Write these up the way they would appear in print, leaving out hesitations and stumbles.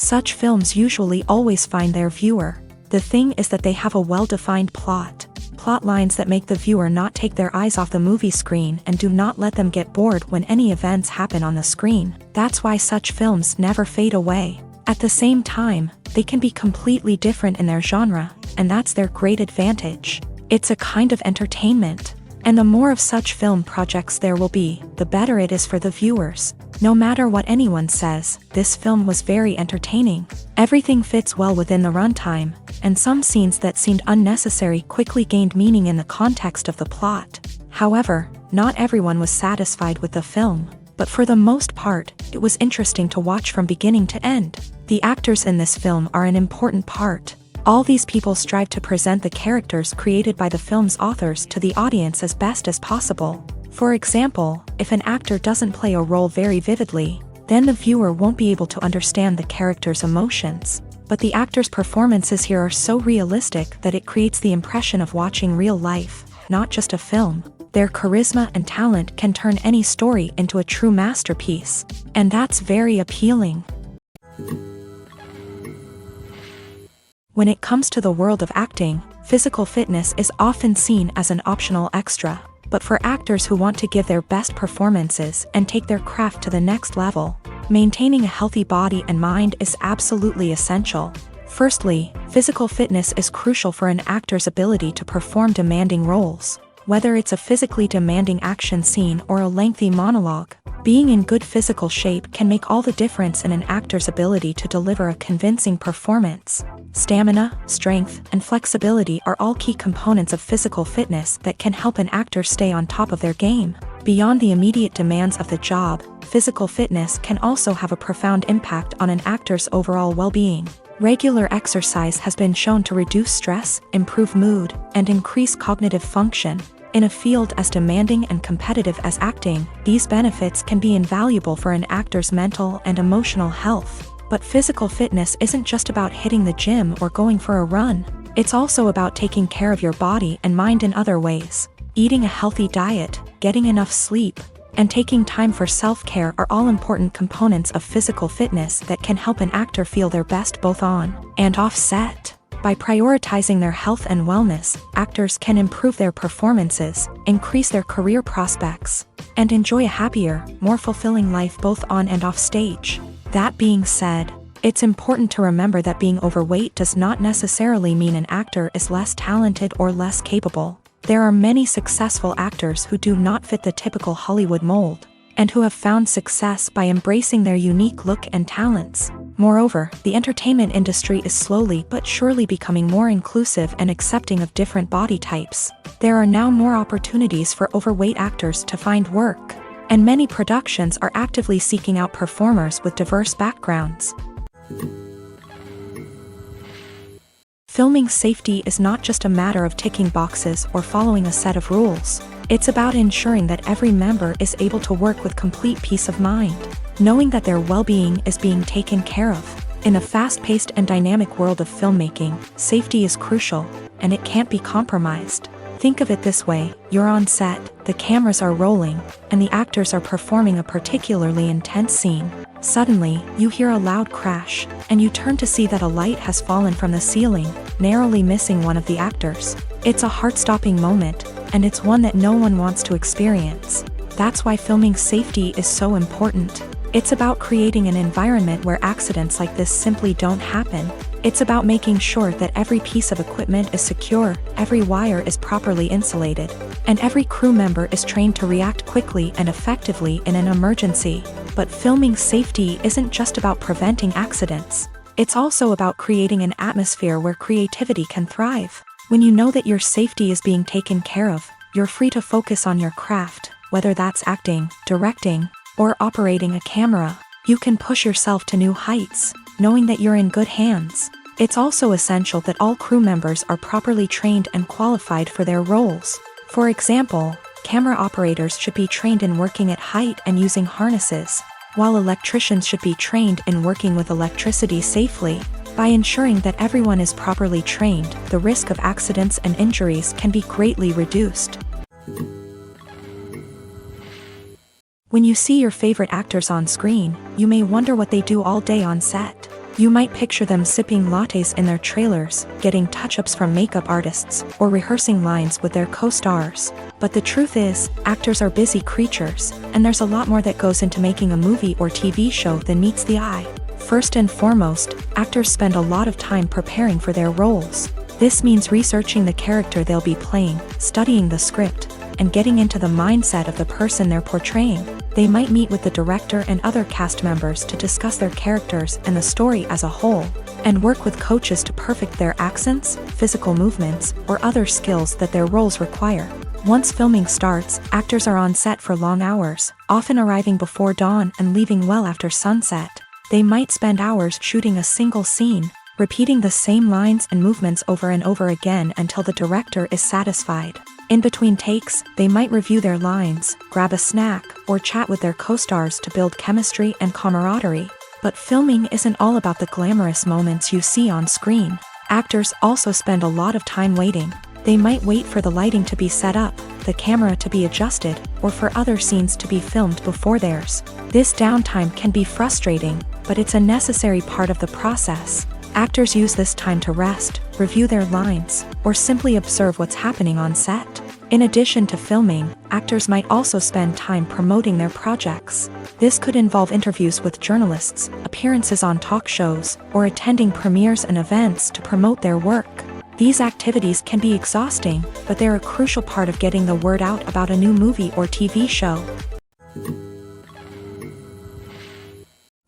Such films usually always find their viewer. The thing is that they have a well-defined plot lines that make the viewer not take their eyes off the movie screen and do not let them get bored when any events happen on the screen. That's why such films never fade away. At the same time, they can be completely different in their genre, and that's their great advantage. It's a kind of entertainment. And the more of such film projects there will be, the better it is for the viewers. No matter what anyone says, this film was very entertaining. Everything fits well within the runtime, and some scenes that seemed unnecessary quickly gained meaning in the context of the plot. However, not everyone was satisfied with the film, but for the most part, it was interesting to watch from beginning to end. The actors in this film are an important part. All these people strive to present the characters created by the film's authors to the audience as best as possible. For example, if an actor doesn't play a role very vividly, then the viewer won't be able to understand the character's emotions. But the actors' performances here are so realistic that it creates the impression of watching real life, not just a film. Their charisma and talent can turn any story into a true masterpiece, and that's very appealing. When it comes to the world of acting, physical fitness is often seen as an optional extra. But for actors who want to give their best performances and take their craft to the next level, maintaining a healthy body and mind is absolutely essential. Firstly, physical fitness is crucial for an actor's ability to perform demanding roles. Whether it's a physically demanding action scene or a lengthy monologue, being in good physical shape can make all the difference in an actor's ability to deliver a convincing performance. Stamina, strength, and flexibility are all key components of physical fitness that can help an actor stay on top of their game. Beyond the immediate demands of the job, physical fitness can also have a profound impact on an actor's overall well-being. Regular exercise has been shown to reduce stress, improve mood, and increase cognitive function. In a field as demanding and competitive as acting, these benefits can be invaluable for an actor's mental and emotional health. But physical fitness isn't just about hitting the gym or going for a run. It's also about taking care of your body and mind in other ways. Eating a healthy diet, getting enough sleep, and taking time for self-care are all important components of physical fitness that can help an actor feel their best both on and off set. By prioritizing their health and wellness, actors can improve their performances, increase their career prospects, and enjoy a happier, more fulfilling life both on and off stage. That being said, it's important to remember that being overweight does not necessarily mean an actor is less talented or less capable. There are many successful actors who do not fit the typical Hollywood mold, and who have found success by embracing their unique look and talents. Moreover, the entertainment industry is slowly but surely becoming more inclusive and accepting of different body types. There are now more opportunities for overweight actors to find work, and many productions are actively seeking out performers with diverse backgrounds. Filming safety is not just a matter of ticking boxes or following a set of rules. It's about ensuring that every member is able to work with complete peace of mind, knowing that their well-being is being taken care of. In a fast-paced and dynamic world of filmmaking, safety is crucial, and it can't be compromised. Think of it this way: you're on set, the cameras are rolling, and the actors are performing a particularly intense scene. Suddenly, you hear a loud crash, and you turn to see that a light has fallen from the ceiling, narrowly missing one of the actors. It's a heart-stopping moment, and it's one that no one wants to experience. That's why filming safety is so important. It's about creating an environment where accidents like this simply don't happen. It's about making sure that every piece of equipment is secure, every wire is properly insulated, and every crew member is trained to react quickly and effectively in an emergency. But filming safety isn't just about preventing accidents. It's also about creating an atmosphere where creativity can thrive. When you know that your safety is being taken care of, you're free to focus on your craft, whether that's acting, directing, or operating a camera. You can push yourself to new heights, knowing that you're in good hands. It's also essential that all crew members are properly trained and qualified for their roles. For example, camera operators should be trained in working at height and using harnesses, while electricians should be trained in working with electricity safely. By ensuring that everyone is properly trained, the risk of accidents and injuries can be greatly reduced. When you see your favorite actors on screen, you may wonder what they do all day on set. You might picture them sipping lattes in their trailers, getting touch-ups from makeup artists, or rehearsing lines with their co-stars. But the truth is, actors are busy creatures, and there's a lot more that goes into making a movie or TV show than meets the eye. First and foremost, actors spend a lot of time preparing for their roles. This means researching the character they'll be playing, studying the script, and getting into the mindset of the person they're portraying. They might meet with the director and other cast members to discuss their characters and the story as a whole, and work with coaches to perfect their accents, physical movements, or other skills that their roles require. Once filming starts, actors are on set for long hours, often arriving before dawn and leaving well after sunset. They might spend hours shooting a single scene, repeating the same lines and movements over and over again until the director is satisfied. In between takes, they might review their lines, grab a snack, or chat with their co-stars to build chemistry and camaraderie. But filming isn't all about the glamorous moments you see on screen. Actors also spend a lot of time waiting. They might wait for the lighting to be set up, the camera to be adjusted, or for other scenes to be filmed before theirs. This downtime can be frustrating, but it's a necessary part of the process. Actors use this time to rest, review their lines, or simply observe what's happening on set. In addition to filming, actors might also spend time promoting their projects. This could involve interviews with journalists, appearances on talk shows, or attending premieres and events to promote their work. These activities can be exhausting, but they're a crucial part of getting the word out about a new movie or TV show.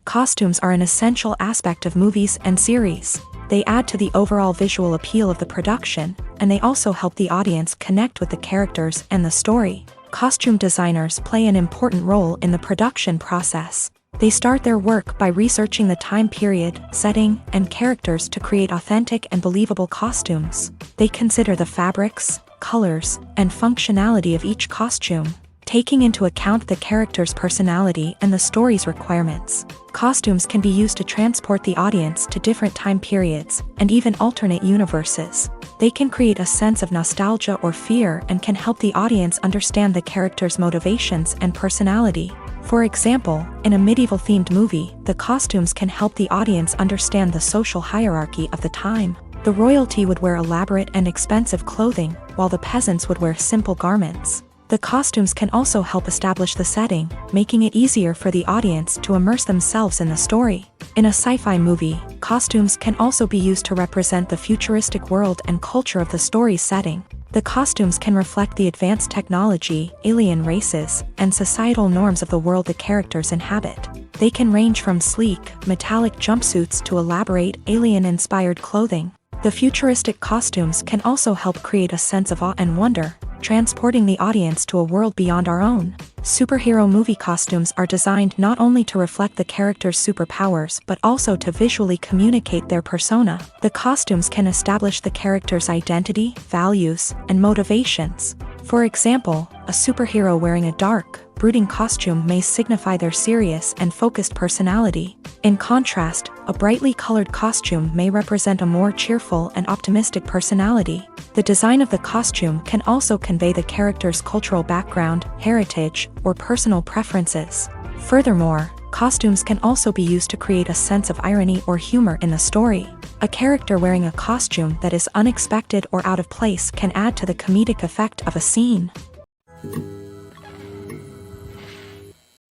Costumes are an essential aspect of movies and series. They add to the overall visual appeal of the production, and they also help the audience connect with the characters and the story. Costume designers play an important role in the production process. They start their work by researching the time period, setting, and characters to create authentic and believable costumes. They consider the fabrics, colors, and functionality of each costume, taking into account the character's personality and the story's requirements. Costumes can be used to transport the audience to different time periods, and even alternate universes. They can create a sense of nostalgia or fear and can help the audience understand the character's motivations and personality. For example, in a medieval-themed movie, the costumes can help the audience understand the social hierarchy of the time. The royalty would wear elaborate and expensive clothing, while the peasants would wear simple garments. The costumes can also help establish the setting, making it easier for the audience to immerse themselves in the story. In a sci-fi movie, costumes can also be used to represent the futuristic world and culture of the story's setting. The costumes can reflect the advanced technology, alien races, and societal norms of the world the characters inhabit. They can range from sleek, metallic jumpsuits to elaborate, alien-inspired clothing. The futuristic costumes can also help create a sense of awe and wonder, transporting the audience to a world beyond our own. Superhero movie costumes are designed not only to reflect the character's superpowers but also to visually communicate their persona. The costumes can establish the character's identity, values, and motivations. For example, a superhero wearing a dark, brooding costume may signify their serious and focused personality. In contrast, a brightly colored costume may represent a more cheerful and optimistic personality. The design of the costume can also convey the character's cultural background, heritage, or personal preferences. Furthermore, costumes can also be used to create a sense of irony or humor in the story. A character wearing a costume that is unexpected or out of place can add to the comedic effect of a scene.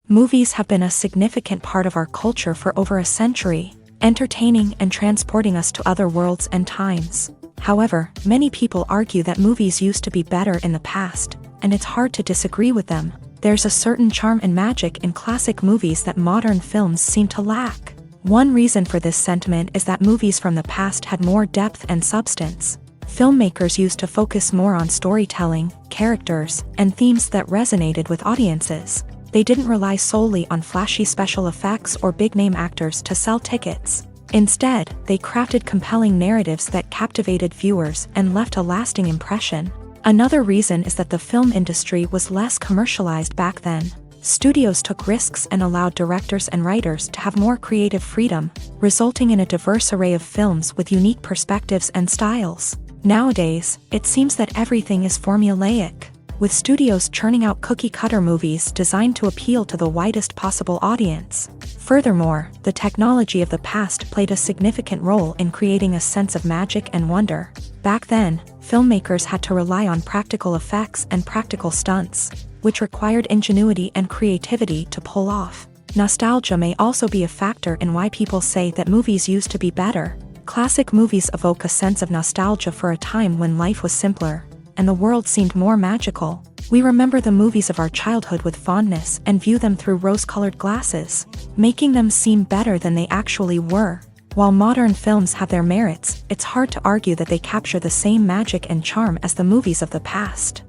Movies have been a significant part of our culture for over a century, entertaining and transporting us to other worlds and times. However, many people argue that movies used to be better in the past, and it's hard to disagree with them. There's a certain charm and magic in classic movies that modern films seem to lack. One reason for this sentiment is that movies from the past had more depth and substance. Filmmakers used to focus more on storytelling, characters, and themes that resonated with audiences. They didn't rely solely on flashy special effects or big-name actors to sell tickets. Instead, they crafted compelling narratives that captivated viewers and left a lasting impression. Another reason is that the film industry was less commercialized back then. Studios took risks and allowed directors and writers to have more creative freedom, resulting in a diverse array of films with unique perspectives and styles. Nowadays, it seems that everything is formulaic. with studios churning out cookie-cutter movies designed to appeal to the widest possible audience. Furthermore, the technology of the past played a significant role in creating a sense of magic and wonder. Back then, filmmakers had to rely on practical effects and practical stunts, which required ingenuity and creativity to pull off. Nostalgia may also be a factor in why people say that movies used to be better. Classic movies evoke a sense of nostalgia for a time when life was simpler, and the world seemed more magical. We remember the movies of our childhood with fondness and view them through rose-colored glasses, making them seem better than they actually were. While modern films have their merits, it's hard to argue that they capture the same magic and charm as the movies of the past.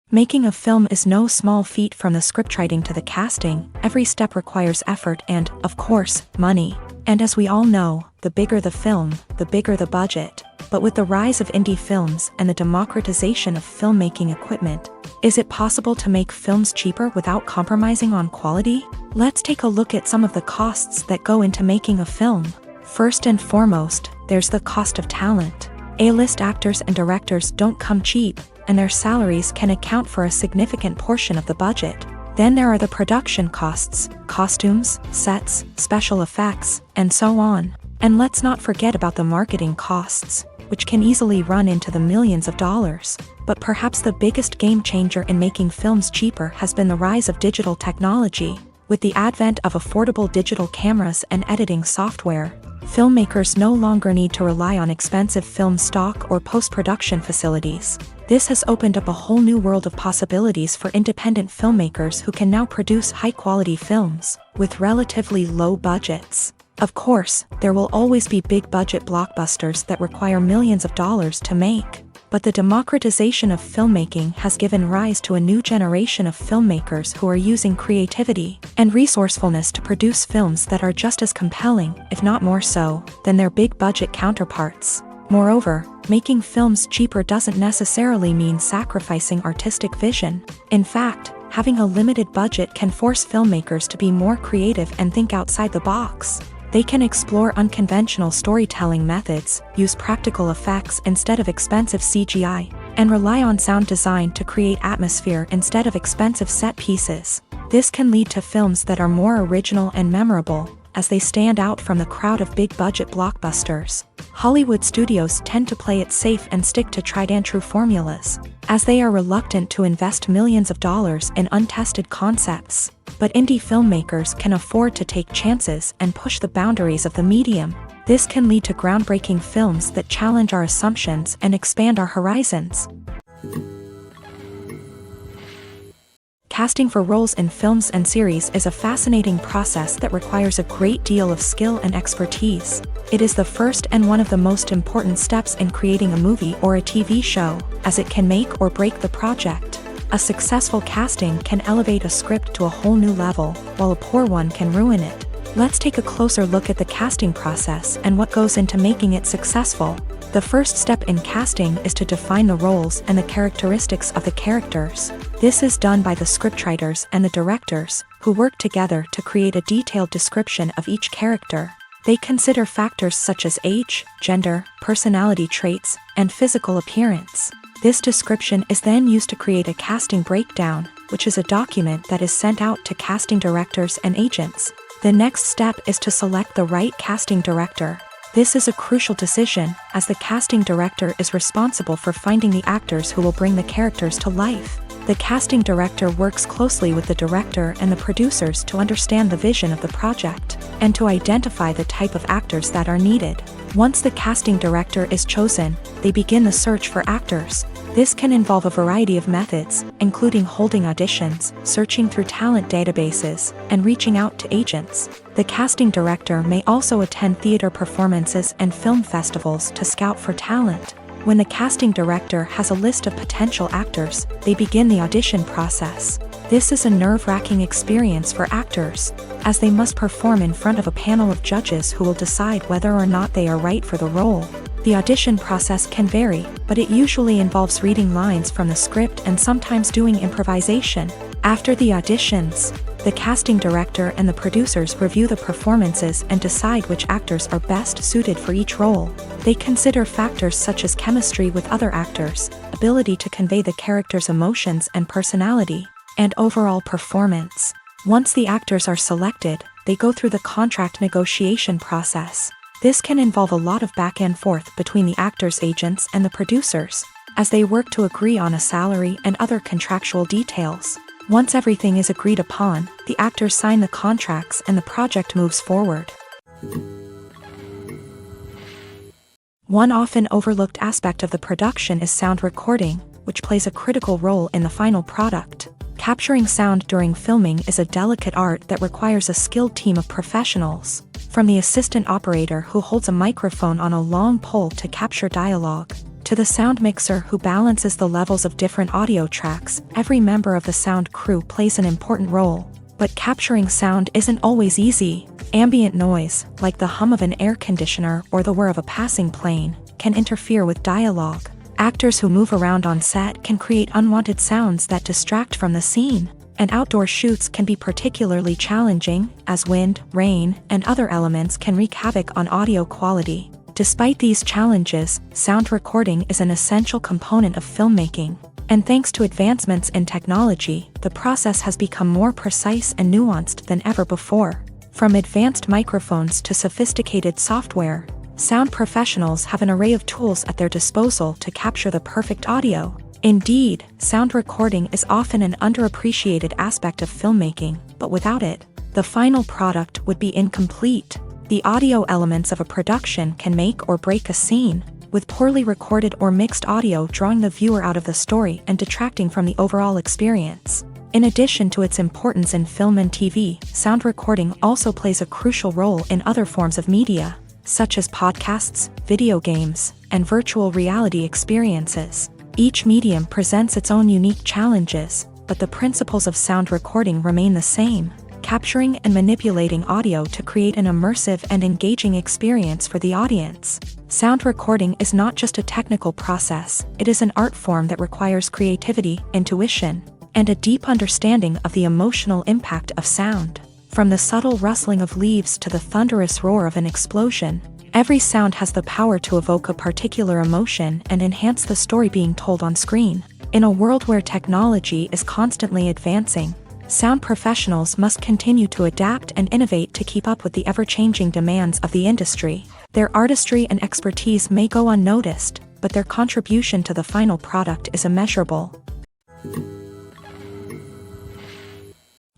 Making a film is no small feat. From the scriptwriting to the casting, every step requires effort and, of course, money. And as we all know, the bigger the film, the bigger the budget. But with the rise of indie films and the democratization of filmmaking equipment, is it possible to make films cheaper without compromising on quality? Let's take a look at some of the costs that go into making a film. First and foremost, there's the cost of talent. A-list actors and directors don't come cheap, and their salaries can account for a significant portion of the budget. Then there are the production costs, costumes, sets, special effects, and so on. And let's not forget about the marketing costs, which can easily run into the millions of dollars. But perhaps the biggest game changer in making films cheaper has been the rise of digital technology. With the advent of affordable digital cameras and editing software, filmmakers no longer need to rely on expensive film stock or post-production facilities. This has opened up a whole new world of possibilities for independent filmmakers who can now produce high-quality films with relatively low budgets. Of course, there will always be big-budget blockbusters that require millions of dollars to make. But the democratization of filmmaking has given rise to a new generation of filmmakers who are using creativity and resourcefulness to produce films that are just as compelling, if not more so, than their big-budget counterparts. Moreover, making films cheaper doesn't necessarily mean sacrificing artistic vision. In fact, having a limited budget can force filmmakers to be more creative and think outside the box. They can explore unconventional storytelling methods, use practical effects instead of expensive CGI, and rely on sound design to create atmosphere instead of expensive set pieces. This can lead to films that are more original and memorable, as they stand out from the crowd of big-budget blockbusters. Hollywood studios tend to play it safe and stick to tried-and-true formulas, as they are reluctant to invest millions of dollars in untested concepts. But indie filmmakers can afford to take chances and push the boundaries of the medium. This can lead to groundbreaking films that challenge our assumptions and expand our horizons. Casting for roles in films and series is a fascinating process that requires a great deal of skill and expertise. It is the first and one of the most important steps in creating a movie or a TV show, as it can make or break the project. A successful casting can elevate a script to a whole new level, while a poor one can ruin it. Let's take a closer look at the casting process and what goes into making it successful. The first step in casting is to define the roles and the characteristics of the characters. This is done by the scriptwriters and the directors, who work together to create a detailed description of each character. They consider factors such as age, gender, personality traits, and physical appearance. This description is then used to create a casting breakdown, which is a document that is sent out to casting directors and agents. The next step is to select the right casting director. This is a crucial decision, as the casting director is responsible for finding the actors who will bring the characters to life. The casting director works closely with the director and the producers to understand the vision of the project, and to identify the type of actors that are needed. Once the casting director is chosen, they begin the search for actors. This can involve a variety of methods, including holding auditions, searching through talent databases, and reaching out to agents. The casting director may also attend theater performances and film festivals to scout for talent. When the casting director has a list of potential actors, they begin the audition process. This is a nerve-wracking experience for actors, as they must perform in front of a panel of judges who will decide whether or not they are right for the role. The audition process can vary, but it usually involves reading lines from the script and sometimes doing improvisation. After the auditions, The casting director and the producers review the performances and decide which actors are best suited for each role. They consider factors such as chemistry with other actors, ability to convey the character's emotions and personality, and overall performance. Once the actors are selected, they go through the contract negotiation process. This can involve a lot of back and forth between the actors' agents and the producers, as they work to agree on a salary and other contractual details. Once everything is agreed upon, the actors sign the contracts and the project moves forward. One often overlooked aspect of the production is sound recording, which plays a critical role in the final product. Capturing sound during filming is a delicate art that requires a skilled team of professionals, from the assistant operator who holds a microphone on a long pole to capture dialogue, to the sound mixer who balances the levels of different audio tracks. Every member of the sound crew plays an important role. But capturing sound isn't always easy. Ambient noise, like the hum of an air conditioner or the whir of a passing plane, can interfere with dialogue. Actors who move around on set can create unwanted sounds that distract from the scene. And outdoor shoots can be particularly challenging, as wind, rain, and other elements can wreak havoc on audio quality. Despite these challenges, sound recording is an essential component of filmmaking. And thanks to advancements in technology, the process has become more precise and nuanced than ever before. From advanced microphones to sophisticated software, sound professionals have an array of tools at their disposal to capture the perfect audio. Indeed, sound recording is often an underappreciated aspect of filmmaking, but without it, the final product would be incomplete. The audio elements of a production can make or break a scene, with poorly recorded or mixed audio drawing the viewer out of the story and detracting from the overall experience. In addition to its importance in film and TV, sound recording also plays a crucial role in other forms of media, such as podcasts, video games, and virtual reality experiences. Each medium presents its own unique challenges, but the principles of sound recording remain the same: capturing and manipulating audio to create an immersive and engaging experience for the audience. Sound recording is not just a technical process, it is an art form that requires creativity, intuition, and a deep understanding of the emotional impact of sound. From the subtle rustling of leaves to the thunderous roar of an explosion, every sound has the power to evoke a particular emotion and enhance the story being told on screen. In a world where technology is constantly advancing, sound professionals must continue to adapt and innovate to keep up with the ever-changing demands of the industry. Their artistry and expertise may go unnoticed, but their contribution to the final product is immeasurable.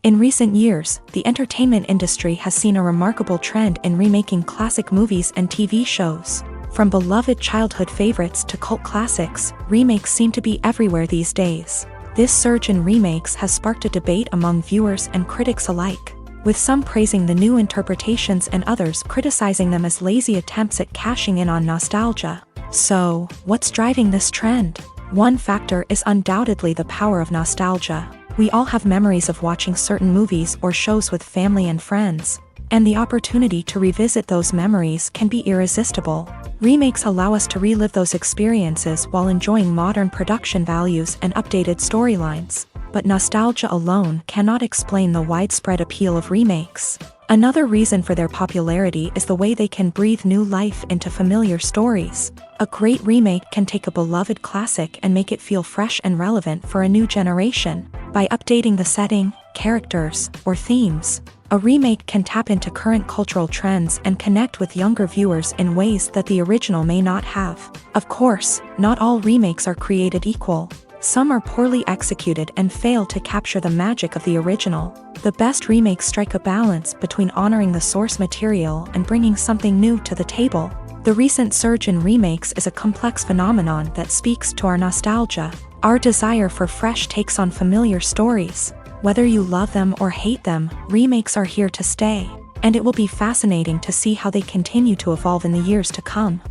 In recent years, the entertainment industry has seen a remarkable trend in remaking classic movies and TV shows. From beloved childhood favorites to cult classics, remakes seem to be everywhere these days. This surge in remakes has sparked a debate among viewers and critics alike, with some praising the new interpretations and others criticizing them as lazy attempts at cashing in on nostalgia. So, what's driving this trend? One factor is undoubtedly the power of nostalgia. We all have memories of watching certain movies or shows with family and friends, and the opportunity to revisit those memories can be irresistible. Remakes allow us to relive those experiences while enjoying modern production values and updated storylines. But nostalgia alone cannot explain the widespread appeal of remakes. Another reason for their popularity is the way they can breathe new life into familiar stories. A great remake can take a beloved classic and make it feel fresh and relevant for a new generation. By updating the setting, characters, or themes, a remake can tap into current cultural trends and connect with younger viewers in ways that the original may not have. Of course, not all remakes are created equal. Some are poorly executed and fail to capture the magic of the original. The best remakes strike a balance between honoring the source material and bringing something new to the table. The recent surge in remakes is a complex phenomenon that speaks to our nostalgia, our desire for fresh takes on familiar stories. Whether you love them or hate them, remakes are here to stay, and it will be fascinating to see how they continue to evolve in the years to come.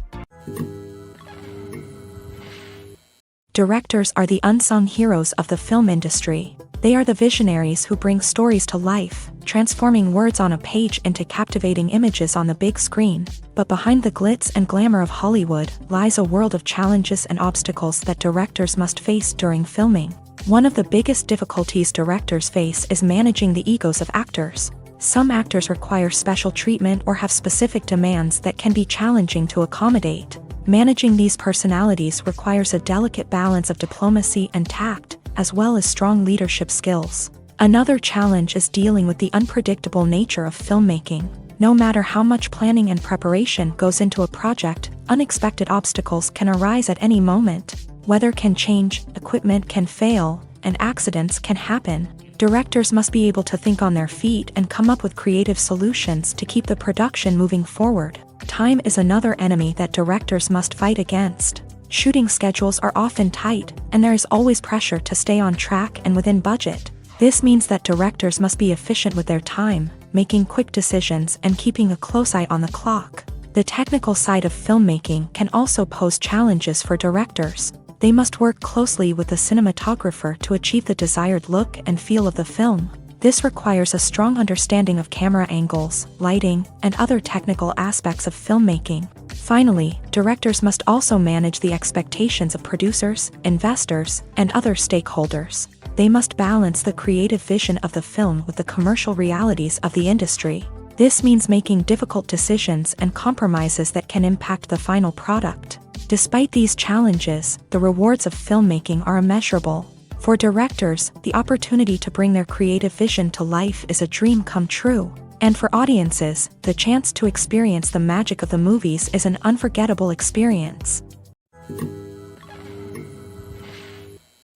Directors are the unsung heroes of the film industry. They are the visionaries who bring stories to life, transforming words on a page into captivating images on the big screen. But behind the glitz and glamour of Hollywood lies a world of challenges and obstacles that directors must face during filming. One of the biggest difficulties directors face is managing the egos of actors. Some actors require special treatment or have specific demands that can be challenging to accommodate. Managing these personalities requires a delicate balance of diplomacy and tact, as well as strong leadership skills. Another challenge is dealing with the unpredictable nature of filmmaking. No matter how much planning and preparation goes into a project, unexpected obstacles can arise at any moment. Weather can change, equipment can fail, and accidents can happen. Directors must be able to think on their feet and come up with creative solutions to keep the production moving forward. Time is another enemy that directors must fight against. Shooting schedules are often tight, and there is always pressure to stay on track and within budget. This means that directors must be efficient with their time, making quick decisions and keeping a close eye on the clock. The technical side of filmmaking can also pose challenges for directors. They must work closely with the cinematographer to achieve the desired look and feel of the film. This requires a strong understanding of camera angles, lighting, and other technical aspects of filmmaking. Finally, directors must also manage the expectations of producers, investors, and other stakeholders. They must balance the creative vision of the film with the commercial realities of the industry. This means making difficult decisions and compromises that can impact the final product. Despite these challenges, the rewards of filmmaking are immeasurable. For directors, the opportunity to bring their creative vision to life is a dream come true. And for audiences, the chance to experience the magic of the movies is an unforgettable experience.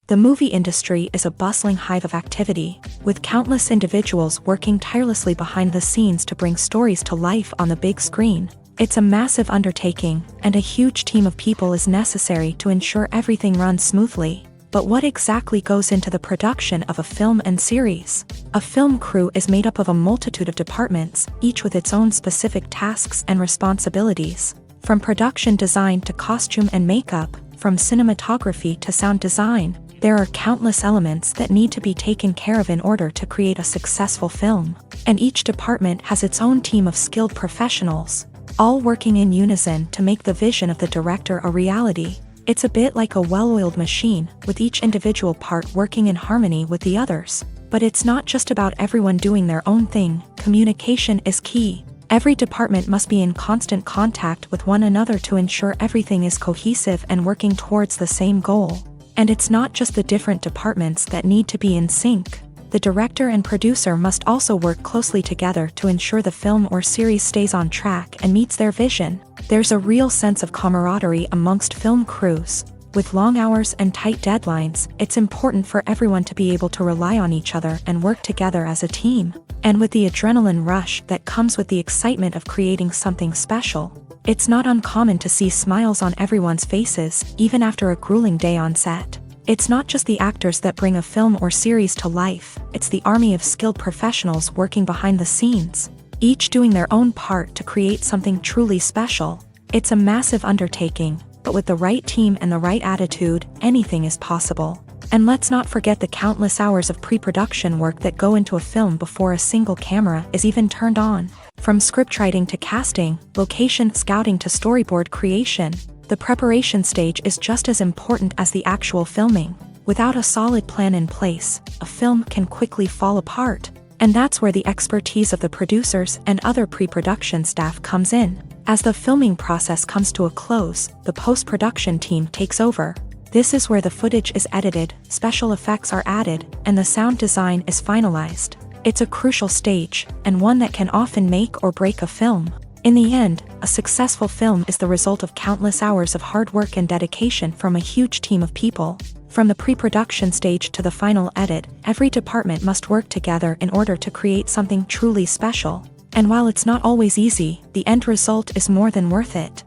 The movie industry is a bustling hive of activity, with countless individuals working tirelessly behind the scenes to bring stories to life on the big screen. It's a massive undertaking, and a huge team of people is necessary to ensure everything runs smoothly. But what exactly goes into the production of a film and series? A film crew is made up of a multitude of departments, each with its own specific tasks and responsibilities. From production design to costume and makeup, from cinematography to sound design, there are countless elements that need to be taken care of in order to create a successful film. And each department has its own team of skilled professionals, all working in unison to make the vision of the director a reality. It's a bit like a well-oiled machine, with each individual part working in harmony with the others. But it's not just about everyone doing their own thing. Communication is key. Every department must be in constant contact with one another to ensure everything is cohesive and working towards the same goal. And it's not just the different departments that need to be in sync. The director and producer must also work closely together to ensure the film or series stays on track and meets their vision. There's a real sense of camaraderie amongst film crews. With long hours and tight deadlines, it's important for everyone to be able to rely on each other and work together as a team. And with the adrenaline rush that comes with the excitement of creating something special, it's not uncommon to see smiles on everyone's faces, even after a grueling day on set. It's not just the actors that bring a film or series to life, it's the army of skilled professionals working behind the scenes, each doing their own part to create something truly special. It's a massive undertaking, but with the right team and the right attitude, anything is possible. And let's not forget the countless hours of pre-production work that go into a film before a single camera is even turned on. From scriptwriting to casting, location scouting to storyboard creation, the preparation stage is just as important as the actual filming. Without a solid plan in place, a film can quickly fall apart. And that's where the expertise of the producers and other pre-production staff comes in. As the filming process comes to a close, the post-production team takes over. This is where the footage is edited, special effects are added, and the sound design is finalized. It's a crucial stage, and one that can often make or break a film. In the end, a successful film is the result of countless hours of hard work and dedication from a huge team of people. From the pre-production stage to the final edit, every department must work together in order to create something truly special. And while it's not always easy, the end result is more than worth it.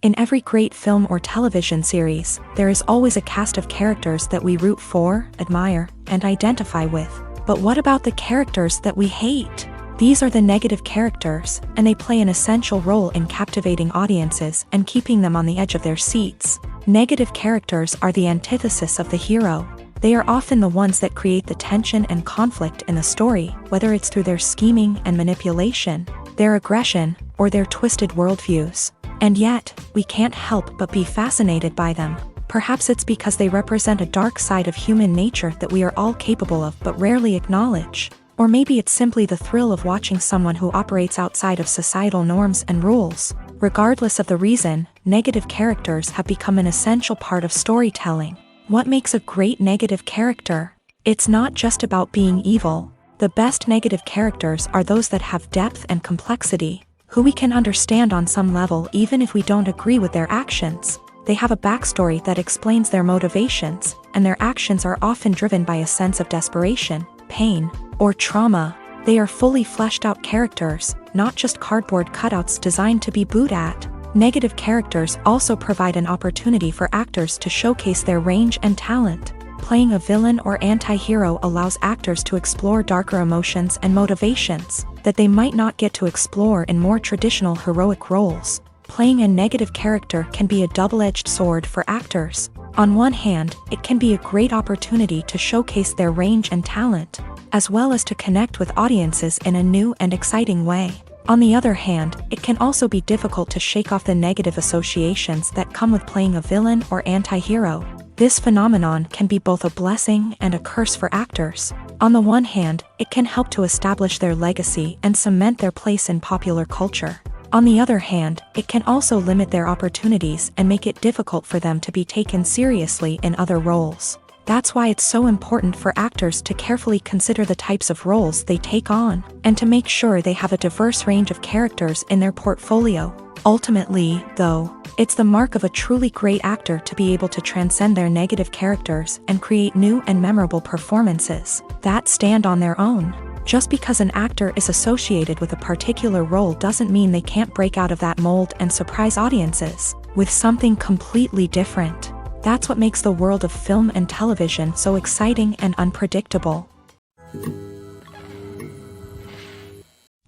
In every great film or television series, there is always a cast of characters that we root for, admire, and identify with. But what about the characters that we hate? These are the negative characters, and they play an essential role in captivating audiences and keeping them on the edge of their seats. Negative characters are the antithesis of the hero. They are often the ones that create the tension and conflict in the story, whether it's through their scheming and manipulation, their aggression, or their twisted worldviews. And yet, we can't help but be fascinated by them. Perhaps it's because they represent a dark side of human nature that we are all capable of but rarely acknowledge. Or maybe it's simply the thrill of watching someone who operates outside of societal norms and rules. Regardless of the reason, negative characters have become an essential part of storytelling. What makes a great negative character? It's not just about being evil. The best negative characters are those that have depth and complexity, who we can understand on some level even if we don't agree with their actions. They have a backstory that explains their motivations, and their actions are often driven by a sense of desperation, pain, or trauma. They are fully fleshed out characters, not just cardboard cutouts designed to be booed at. Negative characters also provide an opportunity for actors to showcase their range and talent. Playing a villain or anti-hero allows actors to explore darker emotions and motivations that they might not get to explore in more traditional heroic roles. Playing a negative character can be a double-edged sword for actors. On one hand, it can be a great opportunity to showcase their range and talent, as well as to connect with audiences in a new and exciting way. On the other hand, it can also be difficult to shake off the negative associations that come with playing a villain or anti-hero. This phenomenon can be both a blessing and a curse for actors. On the one hand, it can help to establish their legacy and cement their place in popular culture. On the other hand, it can also limit their opportunities and make it difficult for them to be taken seriously in other roles. That's why it's so important for actors to carefully consider the types of roles they take on, and to make sure they have a diverse range of characters in their portfolio. Ultimately, though, it's the mark of a truly great actor to be able to transcend their negative characters and create new and memorable performances that stand on their own. Just because an actor is associated with a particular role doesn't mean they can't break out of that mold and surprise audiences with something completely different. That's what makes the world of film and television so exciting and unpredictable.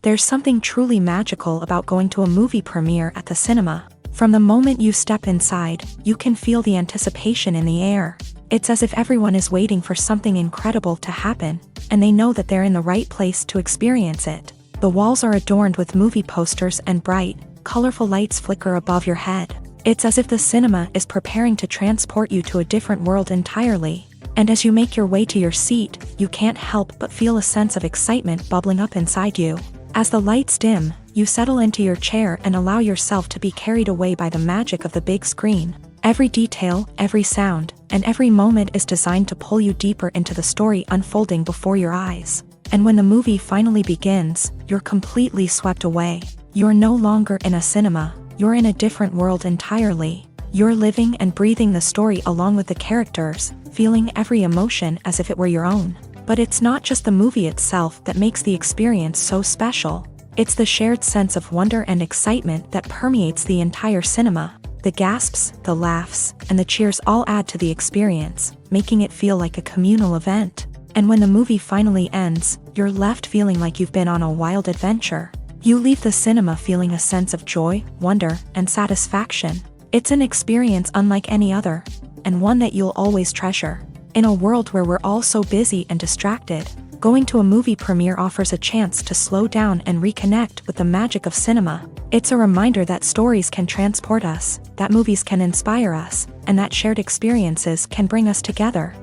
There's something truly magical about going to a movie premiere at the cinema. From the moment you step inside, you can feel the anticipation in the air. It's as if everyone is waiting for something incredible to happen, and they know that they're in the right place to experience it. The walls are adorned with movie posters and bright, colorful lights flicker above your head. It's as if the cinema is preparing to transport you to a different world entirely. And as you make your way to your seat, you can't help but feel a sense of excitement bubbling up inside you. As the lights dim, you settle into your chair and allow yourself to be carried away by the magic of the big screen. Every detail, every sound, and every moment is designed to pull you deeper into the story unfolding before your eyes. And when the movie finally begins, you're completely swept away. You're no longer in a cinema, you're in a different world entirely. You're living and breathing the story along with the characters, feeling every emotion as if it were your own. But it's not just the movie itself that makes the experience so special. It's the shared sense of wonder and excitement that permeates the entire cinema. The gasps, the laughs, and the cheers all add to the experience, making it feel like a communal event. And when the movie finally ends, you're left feeling like you've been on a wild adventure. You leave the cinema feeling a sense of joy, wonder, and satisfaction. It's an experience unlike any other, and one that you'll always treasure. In a world where we're all so busy and distracted, going to a movie premiere offers a chance to slow down and reconnect with the magic of cinema. It's a reminder that stories can transport us, that movies can inspire us, and that shared experiences can bring us together.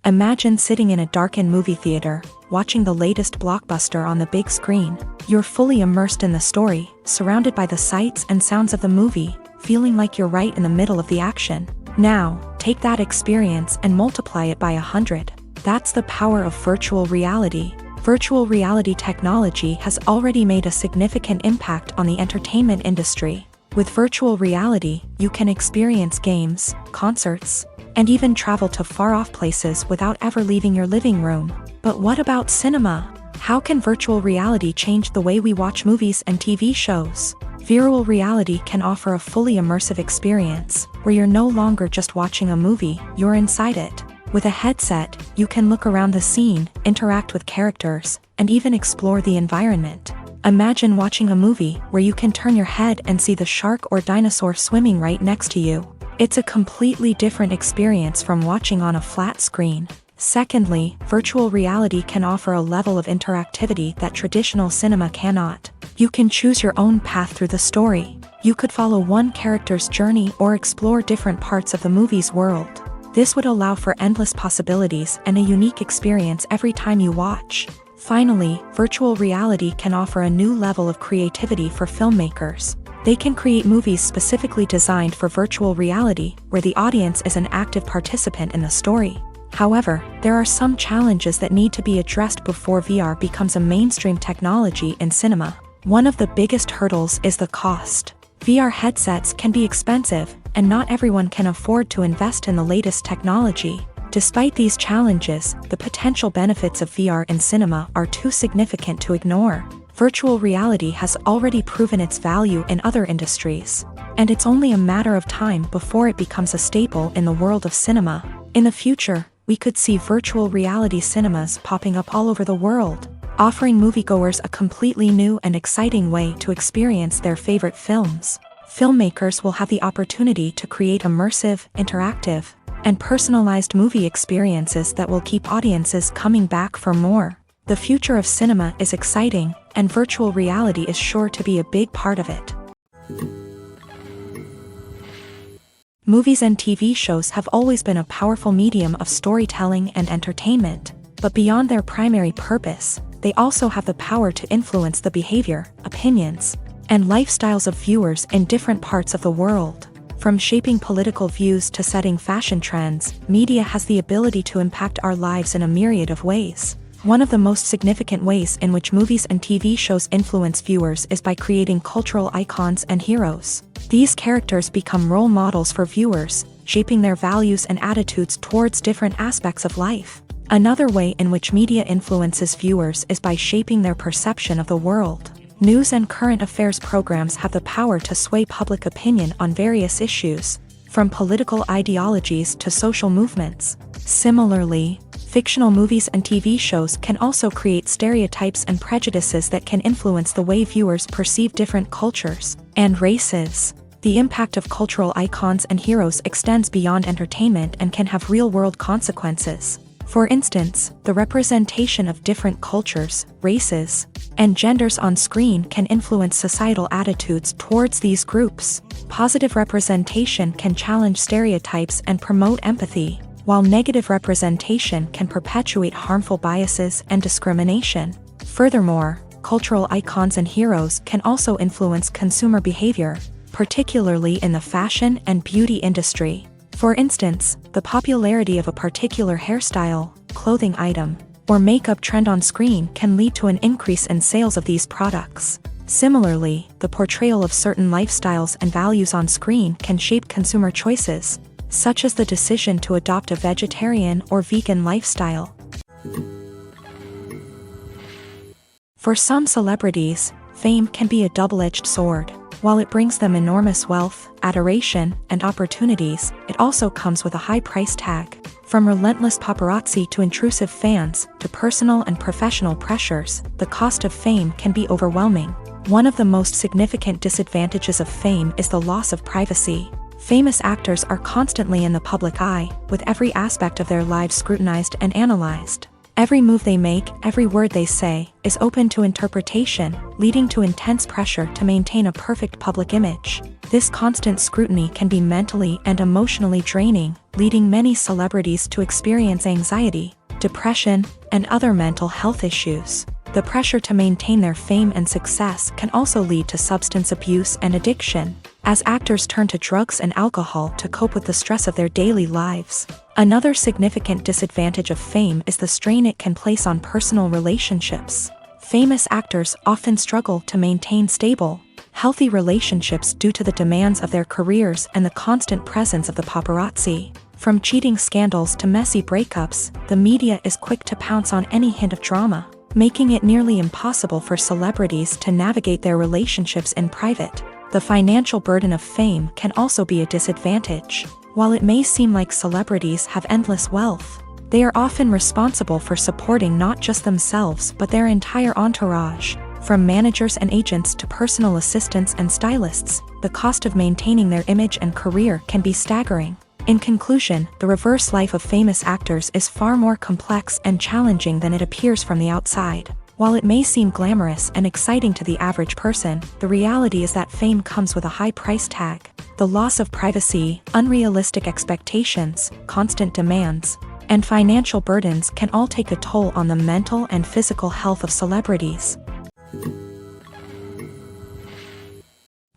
Imagine sitting in a darkened movie theater, watching the latest blockbuster on the big screen. You're fully immersed in the story, surrounded by the sights and sounds of the movie, feeling like you're right in the middle of the action. Now, take that experience and multiply it by 100. That's the power of virtual reality. Virtual reality technology has already made a significant impact on the entertainment industry. With virtual reality, you can experience games, concerts, and even travel to far-off places without ever leaving your living room. But what about cinema? How can virtual reality change the way we watch movies and TV shows? Virtual reality can offer a fully immersive experience, where you're no longer just watching a movie, you're inside it. With a headset, you can look around the scene, interact with characters, and even explore the environment. Imagine watching a movie where you can turn your head and see the shark or dinosaur swimming right next to you. It's a completely different experience from watching on a flat screen. Secondly, virtual reality can offer a level of interactivity that traditional cinema cannot. You can choose your own path through the story. You could follow one character's journey or explore different parts of the movie's world. This would allow for endless possibilities and a unique experience every time you watch. Finally, virtual reality can offer a new level of creativity for filmmakers. They can create movies specifically designed for virtual reality, where the audience is an active participant in the story. However, there are some challenges that need to be addressed before VR becomes a mainstream technology in cinema. One of the biggest hurdles is the cost. VR headsets can be expensive, and not everyone can afford to invest in the latest technology. Despite these challenges, the potential benefits of VR in cinema are too significant to ignore. Virtual reality has already proven its value in other industries, and it's only a matter of time before it becomes a staple in the world of cinema. In the future, we could see virtual reality cinemas popping up all over the world, offering moviegoers a completely new and exciting way to experience their favorite films. Filmmakers will have the opportunity to create immersive, interactive, and personalized movie experiences that will keep audiences coming back for more. The future of cinema is exciting, and virtual reality is sure to be a big part of it. Movies and TV shows have always been a powerful medium of storytelling and entertainment, but beyond their primary purpose, they also have the power to influence the behavior, opinions, and lifestyles of viewers in different parts of the world. From shaping political views to setting fashion trends, media has the ability to impact our lives in a myriad of ways. One of the most significant ways in which movies and TV shows influence viewers is by creating cultural icons and heroes. These characters become role models for viewers, shaping their values and attitudes towards different aspects of life. Another way in which media influences viewers is by shaping their perception of the world. News and current affairs programs have the power to sway public opinion on various issues, from political ideologies to social movements. Similarly, fictional movies and TV shows can also create stereotypes and prejudices that can influence the way viewers perceive different cultures and races. The impact of cultural icons and heroes extends beyond entertainment and can have real-world consequences. For instance, the representation of different cultures, races, and genders on screen can influence societal attitudes towards these groups. Positive representation can challenge stereotypes and promote empathy, while negative representation can perpetuate harmful biases and discrimination. Furthermore, cultural icons and heroes can also influence consumer behavior, particularly in the fashion and beauty industry. For instance, the popularity of a particular hairstyle, clothing item, or makeup trend on screen can lead to an increase in sales of these products. Similarly, the portrayal of certain lifestyles and values on screen can shape consumer choices, such as the decision to adopt a vegetarian or vegan lifestyle. For some celebrities, fame can be a double-edged sword. While it brings them enormous wealth, adoration, and opportunities, it also comes with a high price tag. From relentless paparazzi to intrusive fans, to personal and professional pressures, the cost of fame can be overwhelming. One of the most significant disadvantages of fame is the loss of privacy. Famous actors are constantly in the public eye, with every aspect of their lives scrutinized and analyzed. Every move they make, every word they say, is open to interpretation, leading to intense pressure to maintain a perfect public image. This constant scrutiny can be mentally and emotionally draining, leading many celebrities to experience anxiety, depression, and other mental health issues. The pressure to maintain their fame and success can also lead to substance abuse and addiction, as actors turn to drugs and alcohol to cope with the stress of their daily lives. Another significant disadvantage of fame is the strain it can place on personal relationships. Famous actors often struggle to maintain stable, healthy relationships due to the demands of their careers and the constant presence of the paparazzi. From cheating scandals to messy breakups, the media is quick to pounce on any hint of drama, making it nearly impossible for celebrities to navigate their relationships in private. The financial burden of fame can also be a disadvantage. While it may seem like celebrities have endless wealth, they are often responsible for supporting not just themselves but their entire entourage. From managers and agents to personal assistants and stylists, the cost of maintaining their image and career can be staggering. In conclusion, the reverse life of famous actors is far more complex and challenging than it appears from the outside. While it may seem glamorous and exciting to the average person, the reality is that fame comes with a high price tag. The loss of privacy, unrealistic expectations, constant demands, and financial burdens can all take a toll on the mental and physical health of celebrities.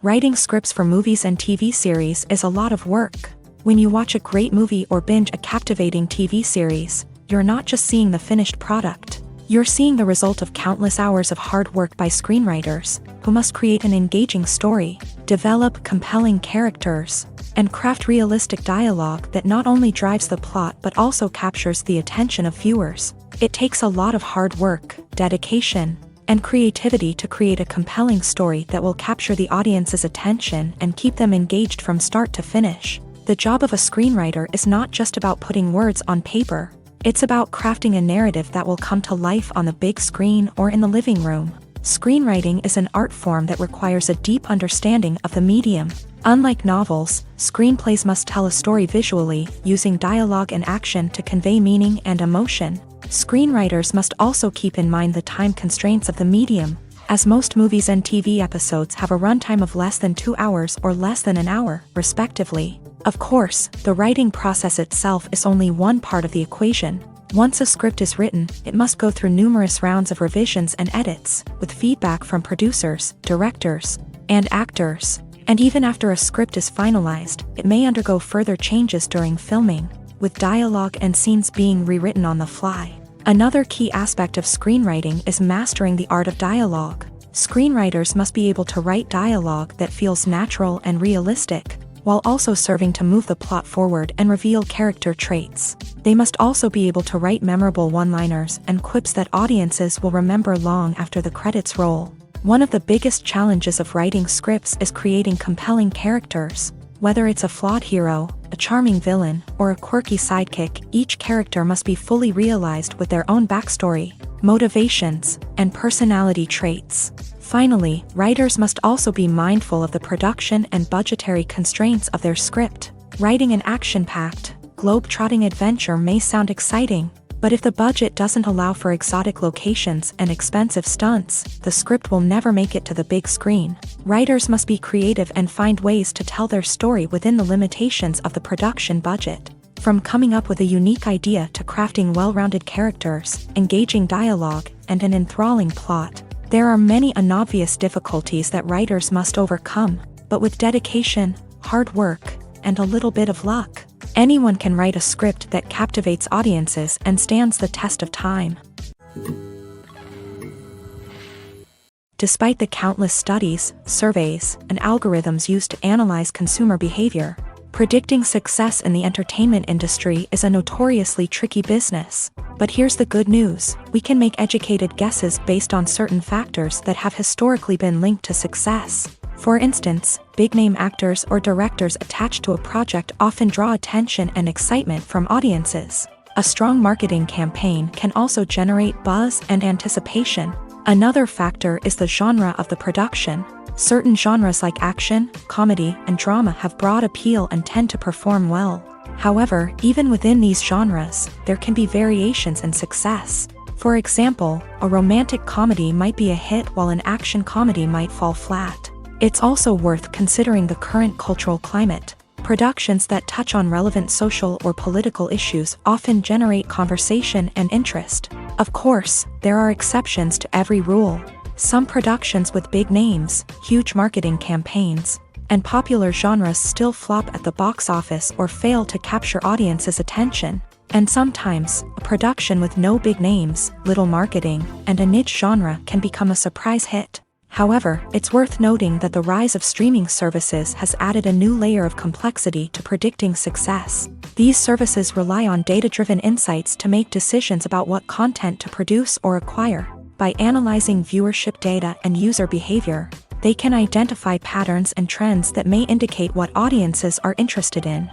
Writing scripts for movies and TV series is a lot of work. When you watch a great movie or binge a captivating TV series, you're not just seeing the finished product. You're seeing the result of countless hours of hard work by screenwriters, who must create an engaging story, develop compelling characters, and craft realistic dialogue that not only drives the plot but also captures the attention of viewers. It takes a lot of hard work, dedication, and creativity to create a compelling story that will capture the audience's attention and keep them engaged from start to finish. The job of a screenwriter is not just about putting words on paper. It's about crafting a narrative that will come to life on the big screen or in the living room. Screenwriting is an art form that requires a deep understanding of the medium. Unlike novels, screenplays must tell a story visually, using dialogue and action to convey meaning and emotion. Screenwriters must also keep in mind the time constraints of the medium, as most movies and TV episodes have a runtime of less than 2 hours or less than an hour, respectively. Of course, the writing process itself is only one part of the equation. Once a script is written, it must go through numerous rounds of revisions and edits, with feedback from producers, directors, and actors. And even after a script is finalized, it may undergo further changes during filming, with dialogue and scenes being rewritten on the fly. Another key aspect of screenwriting is mastering the art of dialogue. Screenwriters must be able to write dialogue that feels natural and realistic, while also serving to move the plot forward and reveal character traits. They must also be able to write memorable one-liners and quips that audiences will remember long after the credits roll. One of the biggest challenges of writing scripts is creating compelling characters. Whether it's a flawed hero, a charming villain, or a quirky sidekick, each character must be fully realized with their own backstory, motivations, and personality traits. Finally, writers must also be mindful of the production and budgetary constraints of their script. Writing an action-packed, globe-trotting adventure may sound exciting, but if the budget doesn't allow for exotic locations and expensive stunts, the script will never make it to the big screen. Writers must be creative and find ways to tell their story within the limitations of the production budget. From coming up with a unique idea to crafting well-rounded characters, engaging dialogue, and an enthralling plot, there are many unobvious difficulties that writers must overcome, but with dedication, hard work, and a little bit of luck, anyone can write a script that captivates audiences and stands the test of time. Despite the countless studies, surveys, and algorithms used to analyze consumer behavior, predicting success in the entertainment industry is a notoriously tricky business. But here's the good news: we can make educated guesses based on certain factors that have historically been linked to success. For instance, big-name actors or directors attached to a project often draw attention and excitement from audiences. A strong marketing campaign can also generate buzz and anticipation. Another factor is the genre of the production. Certain genres like action, comedy, and drama have broad appeal and tend to perform well. However, even within these genres, there can be variations in success. For example, a romantic comedy might be a hit while an action comedy might fall flat. It's also worth considering the current cultural climate. Productions that touch on relevant social or political issues often generate conversation and interest. Of course, there are exceptions to every rule. Some productions with big names, huge marketing campaigns, and popular genres still flop at the box office or fail to capture audiences' attention. And sometimes, a production with no big names, little marketing, and a niche genre can become a surprise hit. However, it's worth noting that the rise of streaming services has added a new layer of complexity to predicting success. These services rely on data-driven insights to make decisions about what content to produce or acquire. By analyzing viewership data and user behavior, they can identify patterns and trends that may indicate what audiences are interested in.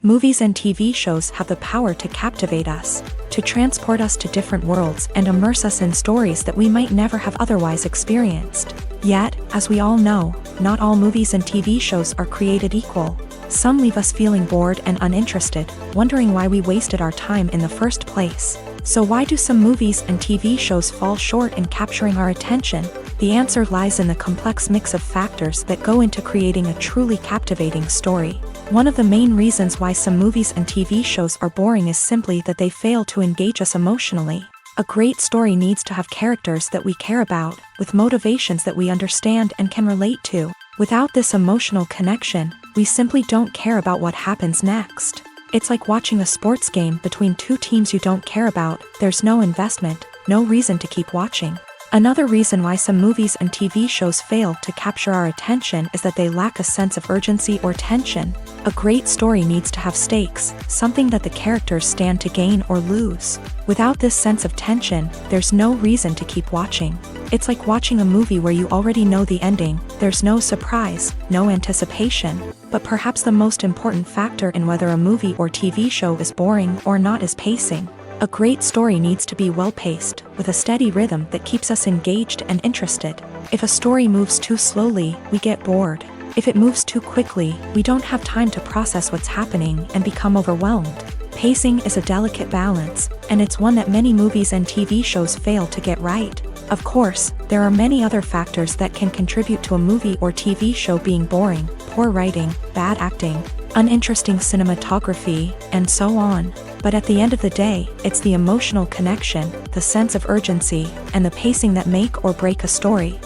Movies and TV shows have the power to captivate us, to transport us to different worlds and immerse us in stories that we might never have otherwise experienced. Yet, as we all know, not all movies and TV shows are created equal. Some leave us feeling bored and uninterested, wondering why we wasted our time in the first place. So why do some movies and TV shows fall short in capturing our attention? The answer lies in the complex mix of factors that go into creating a truly captivating story. One of the main reasons why some movies and TV shows are boring is simply that they fail to engage us emotionally. A great story needs to have characters that we care about, with motivations that we understand and can relate to. Without this emotional connection, we simply don't care about what happens next. It's like watching a sports game between two teams you don't care about. There's no investment, no reason to keep watching. Another reason why some movies and TV shows fail to capture our attention is that they lack a sense of urgency or tension. A great story needs to have stakes, something that the characters stand to gain or lose. Without this sense of tension, there's no reason to keep watching. It's like watching a movie where you already know the ending. There's no surprise, no anticipation. But perhaps the most important factor in whether a movie or TV show is boring or not is pacing. A great story needs to be well-paced, with a steady rhythm that keeps us engaged and interested. If a story moves too slowly, we get bored. If it moves too quickly, we don't have time to process what's happening and become overwhelmed. Pacing is a delicate balance, and it's one that many movies and TV shows fail to get right. Of course, there are many other factors that can contribute to a movie or TV show being boring: poor writing, bad acting, uninteresting cinematography, and so on. But at the end of the day, it's the emotional connection, the sense of urgency, and the pacing that make or break a story.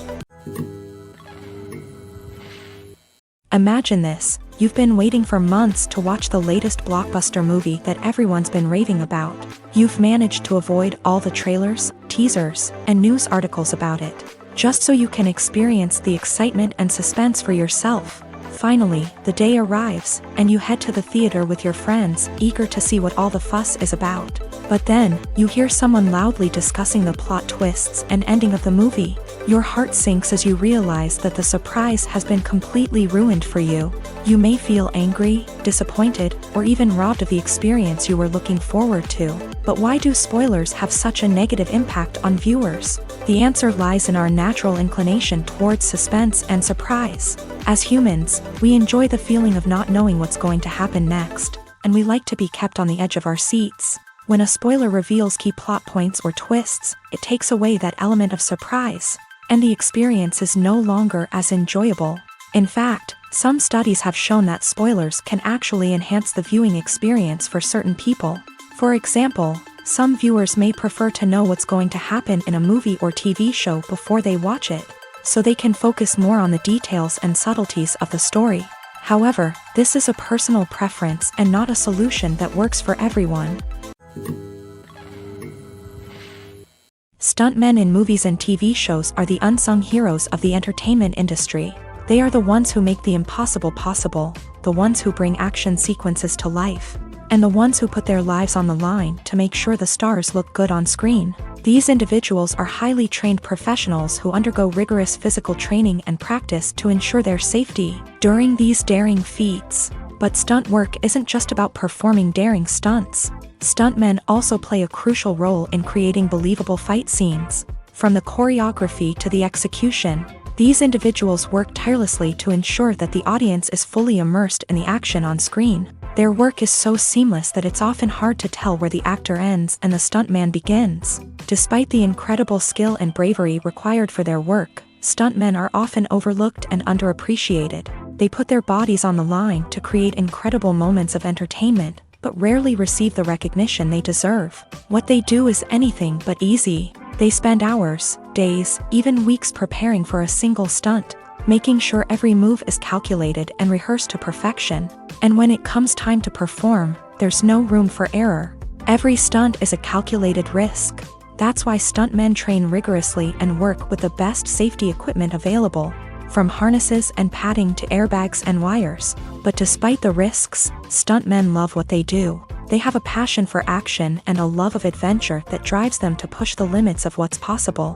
Imagine this: you've been waiting for months to watch the latest blockbuster movie that everyone's been raving about. You've managed to avoid all the trailers, teasers, and news articles about it, just so you can experience the excitement and suspense for yourself. Finally, the day arrives, and you head to the theater with your friends, eager to see what all the fuss is about. But then, you hear someone loudly discussing the plot twists and ending of the movie. Your heart sinks as you realize that the surprise has been completely ruined for you. You may feel angry, disappointed, or even robbed of the experience you were looking forward to. But why do spoilers have such a negative impact on viewers? The answer lies in our natural inclination towards suspense and surprise. As humans, we enjoy the feeling of not knowing what's going to happen next, and we like to be kept on the edge of our seats. When a spoiler reveals key plot points or twists, it takes away that element of surprise, and the experience is no longer as enjoyable. In fact, some studies have shown that spoilers can actually enhance the viewing experience for certain people. For example, some viewers may prefer to know what's going to happen in a movie or TV show before they watch it, so they can focus more on the details and subtleties of the story. However, this is a personal preference and not a solution that works for everyone. Stuntmen in movies and TV shows are the unsung heroes of the entertainment industry. They are the ones who make the impossible possible, the ones who bring action sequences to life, and the ones who put their lives on the line to make sure the stars look good on screen. These individuals are highly trained professionals who undergo rigorous physical training and practice to ensure their safety during these daring feats. But stunt work isn't just about performing daring stunts. Stuntmen also play a crucial role in creating believable fight scenes. From the choreography to the execution, these individuals work tirelessly to ensure that the audience is fully immersed in the action on screen. Their work is so seamless that it's often hard to tell where the actor ends and the stuntman begins. Despite the incredible skill and bravery required for their work, stuntmen are often overlooked and underappreciated. They put their bodies on the line to create incredible moments of entertainment, but rarely receive the recognition they deserve. What they do is anything but easy. They spend hours, days, even weeks preparing for a single stunt, making sure every move is calculated and rehearsed to perfection. And when it comes time to perform, there's no room for error. Every stunt is a calculated risk. That's why stuntmen train rigorously and work with the best safety equipment available, from harnesses and padding to airbags and wires. But despite the risks, stuntmen love what they do. They have a passion for action and a love of adventure that drives them to push the limits of what's possible.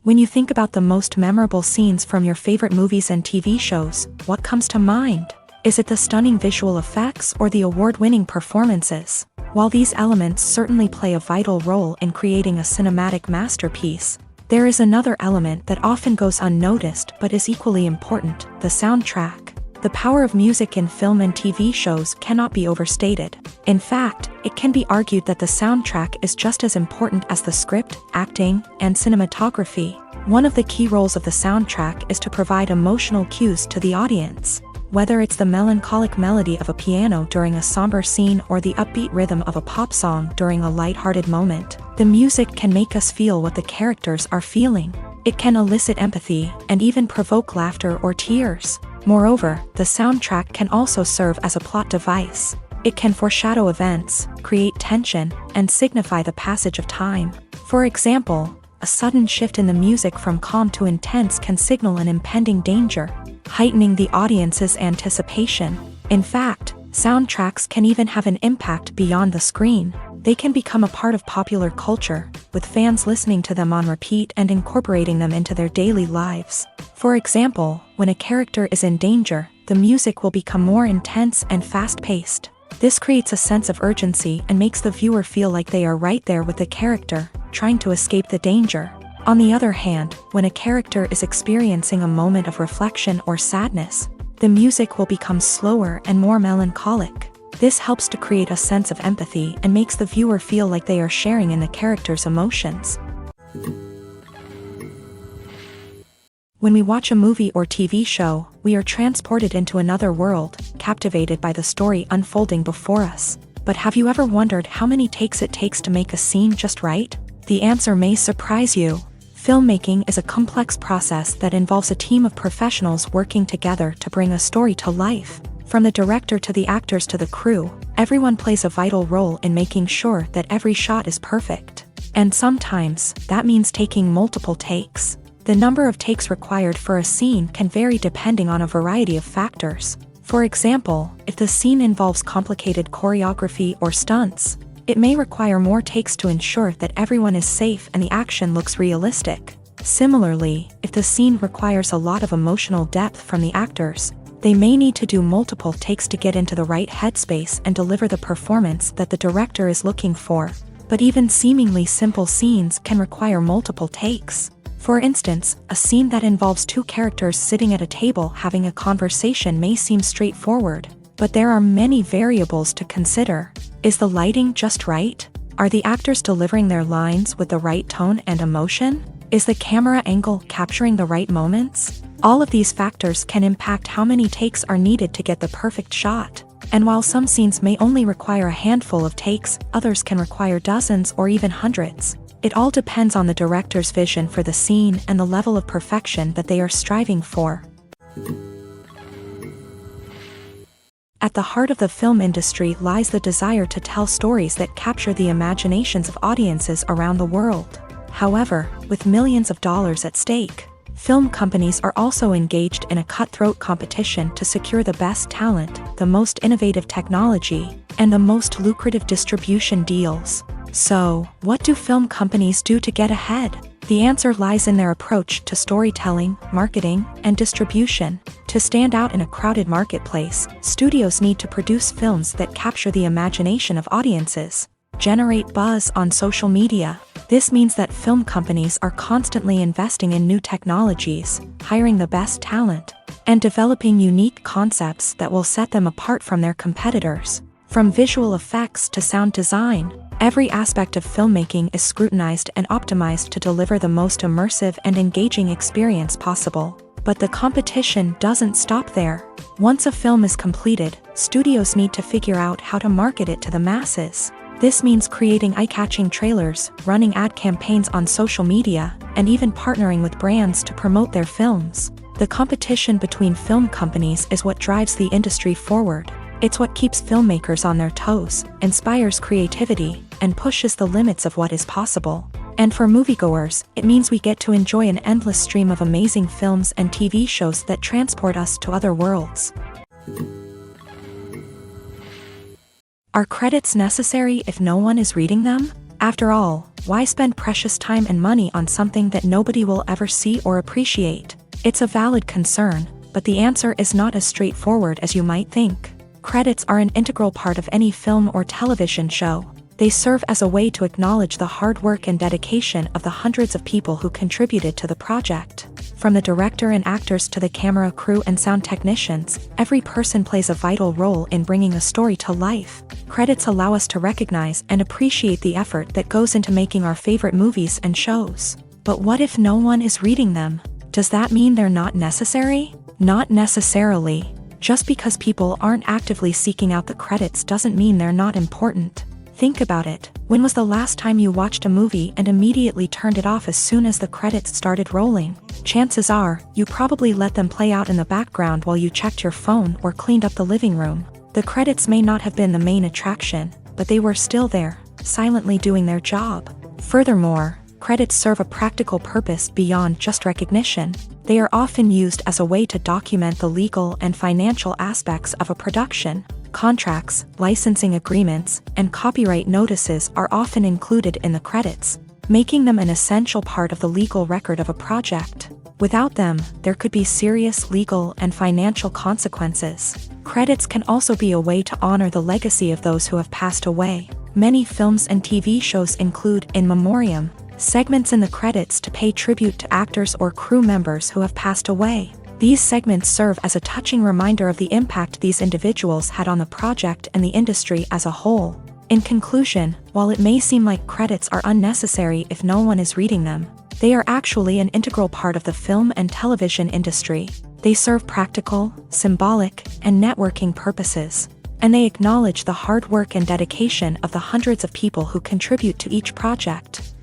When you think about the most memorable scenes from your favorite movies and TV shows, what comes to mind? Is it the stunning visual effects or the award-winning performances? While these elements certainly play a vital role in creating a cinematic masterpiece, there is another element that often goes unnoticed but is equally important: the soundtrack. The power of music in film and TV shows cannot be overstated. In fact, it can be argued that the soundtrack is just as important as the script, acting, and cinematography. One of the key roles of the soundtrack is to provide emotional cues to the audience. Whether it's the melancholic melody of a piano during a somber scene or the upbeat rhythm of a pop song during a light-hearted moment, the music can make us feel what the characters are feeling. It can elicit empathy and even provoke laughter or tears. Moreover, the soundtrack can also serve as a plot device. It can foreshadow events, create tension, and signify the passage of time. For example, a sudden shift in the music from calm to intense can signal an impending danger, heightening the audience's anticipation. In fact, soundtracks can even have an impact beyond the screen. They can become a part of popular culture, with fans listening to them on repeat and incorporating them into their daily lives. For example, when a character is in danger, the music will become more intense and fast-paced. This creates a sense of urgency and makes the viewer feel like they are right there with the character, trying to escape the danger. On the other hand, when a character is experiencing a moment of reflection or sadness, the music will become slower and more melancholic. This helps to create a sense of empathy and makes the viewer feel like they are sharing in the character's emotions. When we watch a movie or TV show, we are transported into another world, captivated by the story unfolding before us. But have you ever wondered how many takes it takes to make a scene just right? The answer may surprise you. Filmmaking is a complex process that involves a team of professionals working together to bring a story to life. From the director to the actors to the crew, everyone plays a vital role in making sure that every shot is perfect. And sometimes, that means taking multiple takes. The number of takes required for a scene can vary depending on a variety of factors. For example, if the scene involves complicated choreography or stunts, it may require more takes to ensure that everyone is safe and the action looks realistic. Similarly, if the scene requires a lot of emotional depth from the actors, they may need to do multiple takes to get into the right headspace and deliver the performance that the director is looking for. But even seemingly simple scenes can require multiple takes. For instance, a scene that involves two characters sitting at a table having a conversation may seem straightforward, but there are many variables to consider. Is the lighting just right? Are the actors delivering their lines with the right tone and emotion? Is the camera angle capturing the right moments? All of these factors can impact how many takes are needed to get the perfect shot. And while some scenes may only require a handful of takes, others can require dozens or even hundreds. It all depends on the director's vision for the scene and the level of perfection that they are striving for. At the heart of the film industry lies the desire to tell stories that capture the imaginations of audiences around the world. However, with millions of dollars at stake, film companies are also engaged in a cutthroat competition to secure the best talent, the most innovative technology, and the most lucrative distribution deals. So, what do film companies do to get ahead? The answer lies in their approach to storytelling, marketing, and distribution. To stand out in a crowded marketplace, studios need to produce films that capture the imagination of audiences, generate buzz on social media. This means that film companies are constantly investing in new technologies, hiring the best talent, and developing unique concepts that will set them apart from their competitors. From visual effects to sound design, every aspect of filmmaking is scrutinized and optimized to deliver the most immersive and engaging experience possible. But the competition doesn't stop there. Once a film is completed, studios need to figure out how to market it to the masses. This means creating eye-catching trailers, running ad campaigns on social media, and even partnering with brands to promote their films. The competition between film companies is what drives the industry forward. It's what keeps filmmakers on their toes, inspires creativity, and pushes the limits of what is possible. And for moviegoers, it means we get to enjoy an endless stream of amazing films and TV shows that transport us to other worlds. Are credits necessary if no one is reading them? After all, why spend precious time and money on something that nobody will ever see or appreciate? It's a valid concern, but the answer is not as straightforward as you might think. Credits are an integral part of any film or television show. They serve as a way to acknowledge the hard work and dedication of the hundreds of people who contributed to the project. From the director and actors to the camera crew and sound technicians, every person plays a vital role in bringing a story to life. Credits allow us to recognize and appreciate the effort that goes into making our favorite movies and shows. But what if no one is reading them? Does that mean they're not necessary? Not necessarily. Just because people aren't actively seeking out the credits doesn't mean they're not important. Think about it. When was the last time you watched a movie and immediately turned it off as soon as the credits started rolling? Chances are, you probably let them play out in the background while you checked your phone or cleaned up the living room. The credits may not have been the main attraction, but they were still there, silently doing their job. Furthermore, credits serve a practical purpose beyond just recognition. They are often used as a way to document the legal and financial aspects of a production. Contracts, licensing agreements, and copyright notices are often included in the credits, making them an essential part of the legal record of a project. Without them, there could be serious legal and financial consequences. Credits can also be a way to honor the legacy of those who have passed away. Many films and TV shows include in memoriam segments in the credits to pay tribute to actors or crew members who have passed away. These segments serve as a touching reminder of the impact these individuals had on the project and the industry as a whole. In conclusion, while it may seem like credits are unnecessary if no one is reading them, they are actually an integral part of the film and television industry. They serve practical, symbolic, and networking purposes, and they acknowledge the hard work and dedication of the hundreds of people who contribute to each project.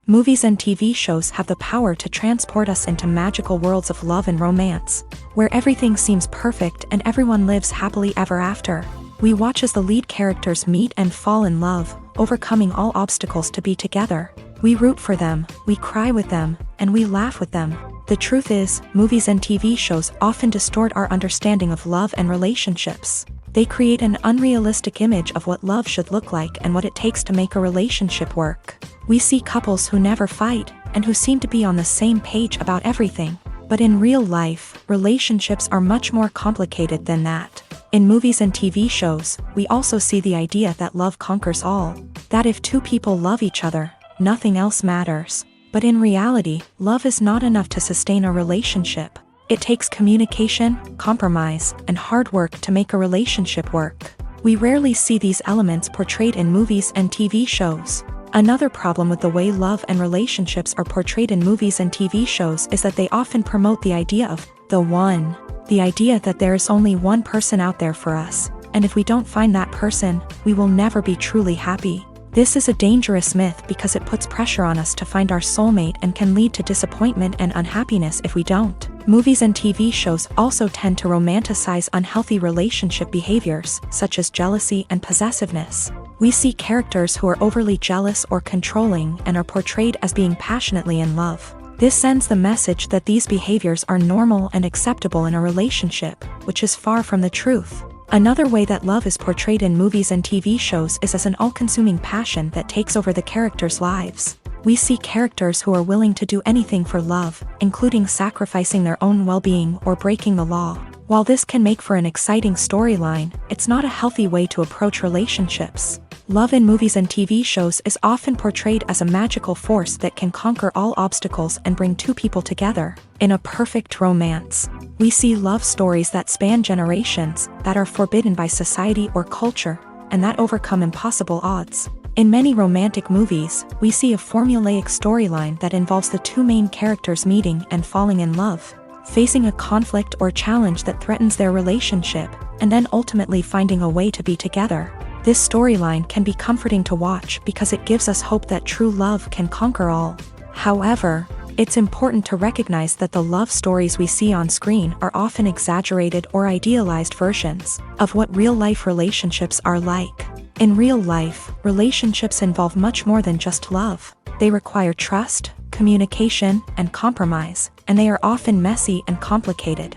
Movies and TV shows have the power to transport us into magical worlds of love and romance, where everything seems perfect and everyone lives happily ever after. We watch as the lead characters meet and fall in love, overcoming all obstacles to be together. We root for them, we cry with them, and we laugh with them. The truth is, movies and TV shows often distort our understanding of love and relationships. They create an unrealistic image of what love should look like and what it takes to make a relationship work. We see couples who never fight, and who seem to be on the same page about everything. But in real life, relationships are much more complicated than that. In movies and TV shows, we also see the idea that love conquers all. That if two people love each other, nothing else matters. But in reality, love is not enough to sustain a relationship. It takes communication, compromise, and hard work to make a relationship work. We rarely see these elements portrayed in movies and TV shows. Another problem with the way love and relationships are portrayed in movies and TV shows is that they often promote the idea of the one. The idea that there is only one person out there for us, and if we don't find that person, we will never be truly happy. This is a dangerous myth because it puts pressure on us to find our soulmate and can lead to disappointment and unhappiness if we don't. Movies and TV shows also tend to romanticize unhealthy relationship behaviors, such as jealousy and possessiveness. We see characters who are overly jealous or controlling and are portrayed as being passionately in love. This sends the message that these behaviors are normal and acceptable in a relationship, which is far from the truth. Another way that love is portrayed in movies and TV shows is as an all-consuming passion that takes over the characters' lives. We see characters who are willing to do anything for love, including sacrificing their own well-being or breaking the law. While this can make for an exciting storyline, it's not a healthy way to approach relationships. Love in movies and TV shows is often portrayed as a magical force that can conquer all obstacles and bring two people together. In a perfect romance, we see love stories that span generations, that are forbidden by society or culture, and that overcome impossible odds. In many romantic movies, we see a formulaic storyline that involves the two main characters meeting and falling in love, facing a conflict or challenge that threatens their relationship, and then ultimately finding a way to be together. This storyline can be comforting to watch because it gives us hope that true love can conquer all. However, it's important to recognize that the love stories we see on screen are often exaggerated or idealized versions of what real-life relationships are like. In real life, relationships involve much more than just love. They require trust, communication, and compromise, and they are often messy and complicated.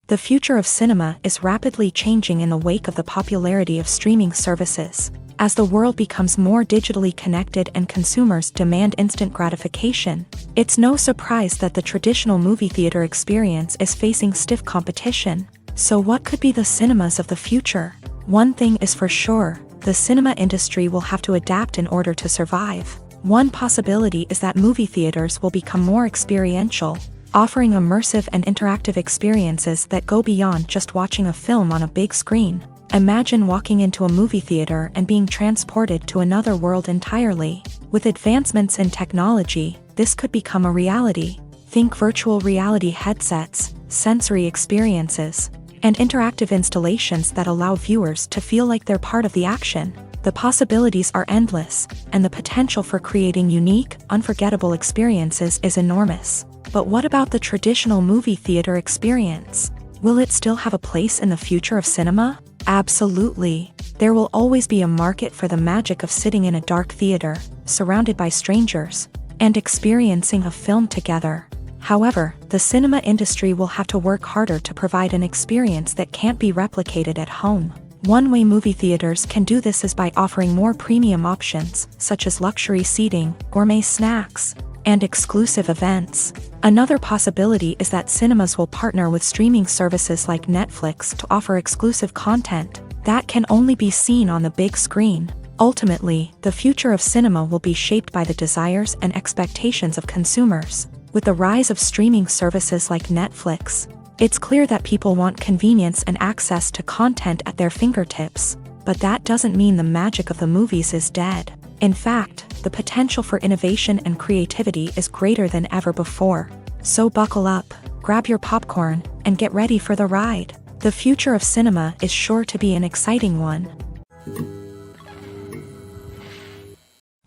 The future of cinema is rapidly changing in the wake of the popularity of streaming services. As the world becomes more digitally connected and consumers demand instant gratification, it's no surprise that the traditional movie theater experience is facing stiff competition. So what could be the cinemas of the future? One thing is for sure, the cinema industry will have to adapt in order to survive. One possibility is that movie theaters will become more experiential, offering immersive and interactive experiences that go beyond just watching a film on a big screen. Imagine walking into a movie theater and being transported to another world entirely. With advancements in technology, this could become a reality. Think virtual reality headsets, sensory experiences, and interactive installations that allow viewers to feel like they're part of the action. The possibilities are endless, and the potential for creating unique, unforgettable experiences is enormous. But what about the traditional movie theater experience? Will it still have a place in the future of cinema? Absolutely. There will always be a market for the magic of sitting in a dark theater, surrounded by strangers, and experiencing a film together. However, the cinema industry will have to work harder to provide an experience that can't be replicated at home. One way movie theaters can do this is by offering more premium options, such as luxury seating, gourmet snacks, and exclusive events. Another possibility is that cinemas will partner with streaming services like Netflix to offer exclusive content that can only be seen on the big screen. Ultimately, the future of cinema will be shaped by the desires and expectations of consumers. With the rise of streaming services like Netflix, it's clear that people want convenience and access to content at their fingertips. But that doesn't mean the magic of the movies is dead. In fact, the potential for innovation and creativity is greater than ever before. So buckle up, grab your popcorn, and get ready for the ride. The future of cinema is sure to be an exciting one.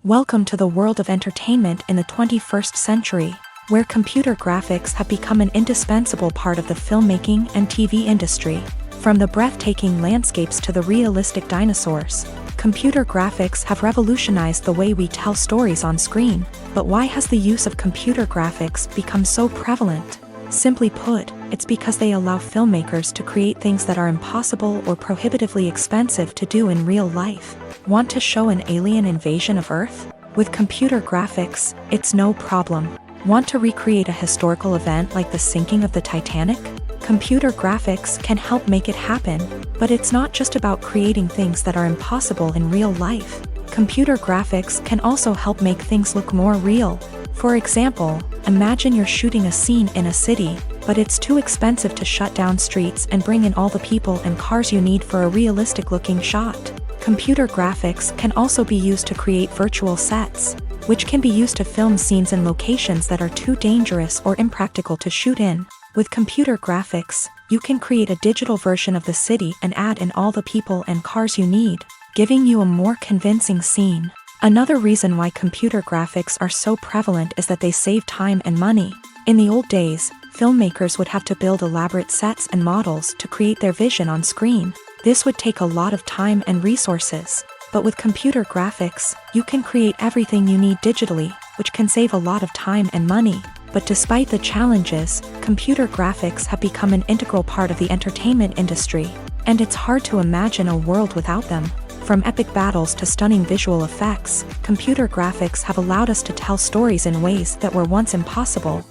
Welcome to the world of entertainment in the 21st century, where computer graphics have become an indispensable part of the filmmaking and TV industry. From the breathtaking landscapes to the realistic dinosaurs, computer graphics have revolutionized the way we tell stories on screen. But why has the use of computer graphics become so prevalent? Simply put, it's because they allow filmmakers to create things that are impossible or prohibitively expensive to do in real life. Want to show an alien invasion of Earth? With computer graphics, it's no problem. Want to recreate a historical event like the sinking of the Titanic? Computer graphics can help make it happen, but it's not just about creating things that are impossible in real life. Computer graphics can also help make things look more real. For example, imagine you're shooting a scene in a city, but it's too expensive to shut down streets and bring in all the people and cars you need for a realistic-looking shot. Computer graphics can also be used to create virtual sets, which can be used to film scenes in locations that are too dangerous or impractical to shoot in. With computer graphics, you can create a digital version of the city and add in all the people and cars you need, giving you a more convincing scene. Another reason why computer graphics are so prevalent is that they save time and money. In the old days, filmmakers would have to build elaborate sets and models to create their vision on screen. This would take a lot of time and resources. But with computer graphics, you can create everything you need digitally, which can save a lot of time and money. But despite the challenges, computer graphics have become an integral part of the entertainment industry, and it's hard to imagine a world without them. From epic battles to stunning visual effects, computer graphics have allowed us to tell stories in ways that were once impossible.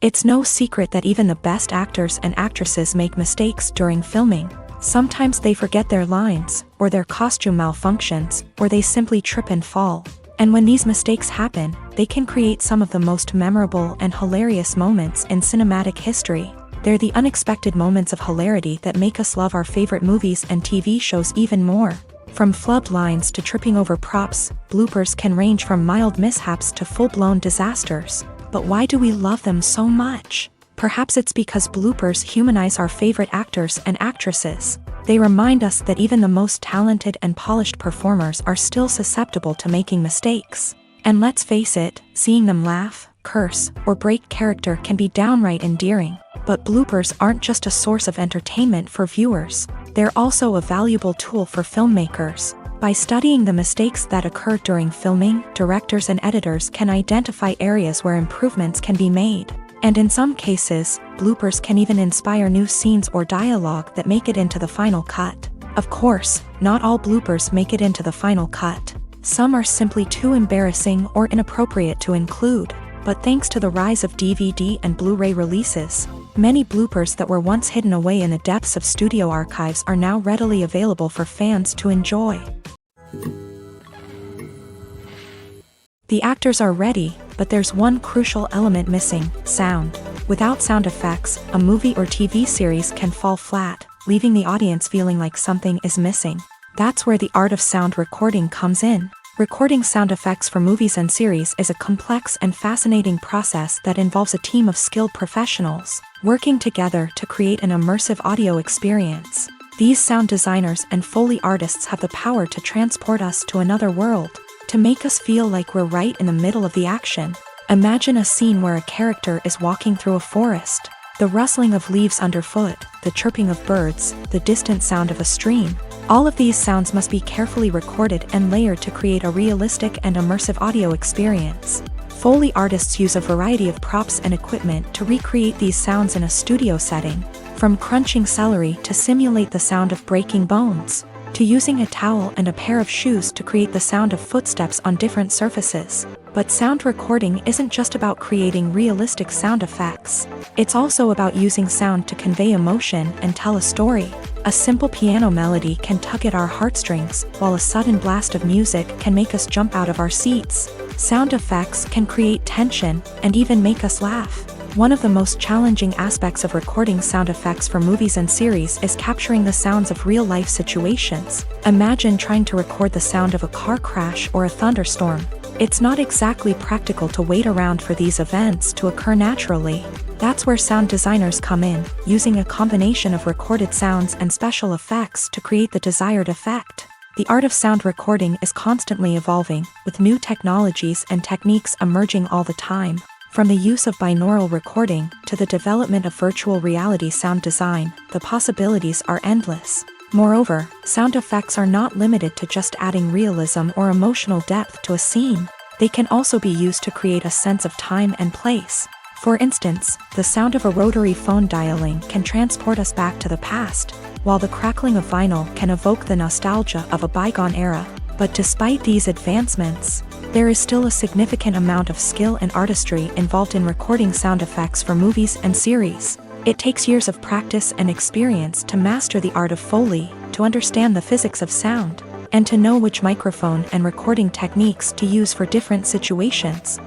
It's no secret that even the best actors and actresses make mistakes during filming. Sometimes they forget their lines, or their costume malfunctions, or they simply trip and fall. And when these mistakes happen, they can create some of the most memorable and hilarious moments in cinematic history. They're the unexpected moments of hilarity that make us love our favorite movies and TV shows even more. From flubbed lines to tripping over props, bloopers can range from mild mishaps to full-blown disasters. But why do we love them so much? Perhaps it's because bloopers humanize our favorite actors and actresses. They remind us that even the most talented and polished performers are still susceptible to making mistakes. And let's face it, seeing them laugh, curse, or break character can be downright endearing. But bloopers aren't just a source of entertainment for viewers. They're also a valuable tool for filmmakers. By studying the mistakes that occur during filming, directors and editors can identify areas where improvements can be made. And in some cases, bloopers can even inspire new scenes or dialogue that make it into the final cut. Of course, not all bloopers make it into the final cut. Some are simply too embarrassing or inappropriate to include. but thanks to the rise of DVD and Blu-ray releases, many bloopers that were once hidden away in the depths of studio archives are now readily available for fans to enjoy. The actors are ready, but there's one crucial element missing: sound. Without sound effects, a movie or TV series can fall flat, leaving the audience feeling like something is missing. That's where the art of sound recording comes in. Recording sound effects for movies and series is a complex and fascinating process that involves a team of skilled professionals working together to create an immersive audio experience. These sound designers and Foley artists have the power to transport us to another world, to make us feel like we're right in the middle of the action. Imagine a scene where a character is walking through a forest. The rustling of leaves underfoot, the chirping of birds, the distant sound of a stream. All of these sounds must be carefully recorded and layered to create a realistic and immersive audio experience. Foley artists use a variety of props and equipment to recreate these sounds in a studio setting, from crunching celery to simulate the sound of breaking bones, to using a towel and a pair of shoes to create the sound of footsteps on different surfaces. But sound recording isn't just about creating realistic sound effects. It's also about using sound to convey emotion and tell a story. A simple piano melody can tug at our heartstrings, while a sudden blast of music can make us jump out of our seats. Sound effects can create tension and even make us laugh. One of the most challenging aspects of recording sound effects for movies and series is capturing the sounds of real-life situations. Imagine trying to record the sound of a car crash or a thunderstorm. It's not exactly practical to wait around for these events to occur naturally. That's where sound designers come in, using a combination of recorded sounds and special effects to create the desired effect. The art of sound recording is constantly evolving, with new technologies and techniques emerging all the time. From the use of binaural recording to the development of virtual reality sound design, the possibilities are endless. Moreover, sound effects are not limited to just adding realism or emotional depth to a scene. They can also be used to create a sense of time and place. For instance, the sound of a rotary phone dialing can transport us back to the past, while the crackling of vinyl can evoke the nostalgia of a bygone era. But despite these advancements, there is still a significant amount of skill and artistry involved in recording sound effects for movies and series. It takes years of practice and experience to master the art of Foley, to understand the physics of sound, and to know which microphone and recording techniques to use for different situations.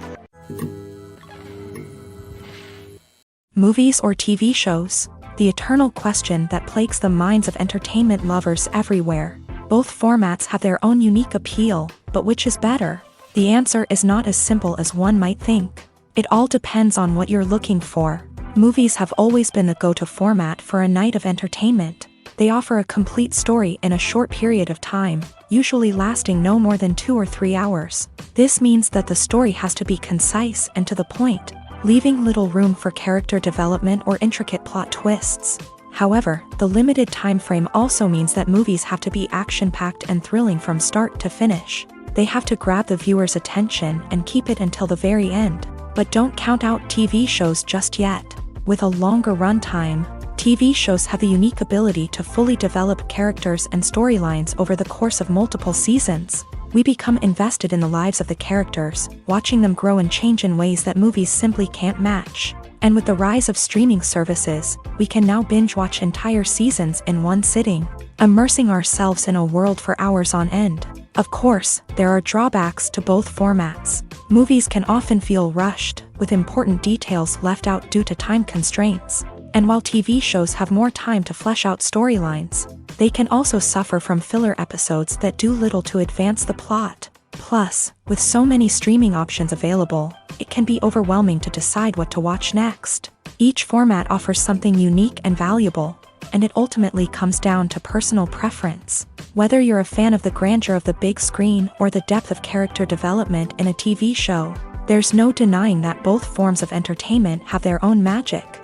Movies or TV shows? The eternal question that plagues the minds of entertainment lovers everywhere. Both formats have their own unique appeal, but which is better? The answer is not as simple as one might think. It all depends on what you're looking for. Movies have always been the go-to format for a night of entertainment. They offer a complete story in a short period of time, usually lasting no more than 2 or 3 hours. This means that the story has to be concise and to the point, leaving little room for character development or intricate plot twists. However, the limited time frame also means that movies have to be action-packed and thrilling from start to finish. They have to grab the viewer's attention and keep it until the very end. But don't count out TV shows just yet. With a longer runtime, TV shows have the unique ability to fully develop characters and storylines over the course of multiple seasons. We become invested in the lives of the characters, watching them grow and change in ways that movies simply can't match. And with the rise of streaming services, we can now binge-watch entire seasons in one sitting, immersing ourselves in a world for hours on end. Of course, there are drawbacks to both formats. Movies can often feel rushed, with important details left out due to time constraints. And while TV shows have more time to flesh out storylines, they can also suffer from filler episodes that do little to advance the plot. Plus, with so many streaming options available, it can be overwhelming to decide what to watch next. Each format offers something unique and valuable, and it ultimately comes down to personal preference. Whether you're a fan of the grandeur of the big screen or the depth of character development in a TV show, there's no denying that both forms of entertainment have their own magic.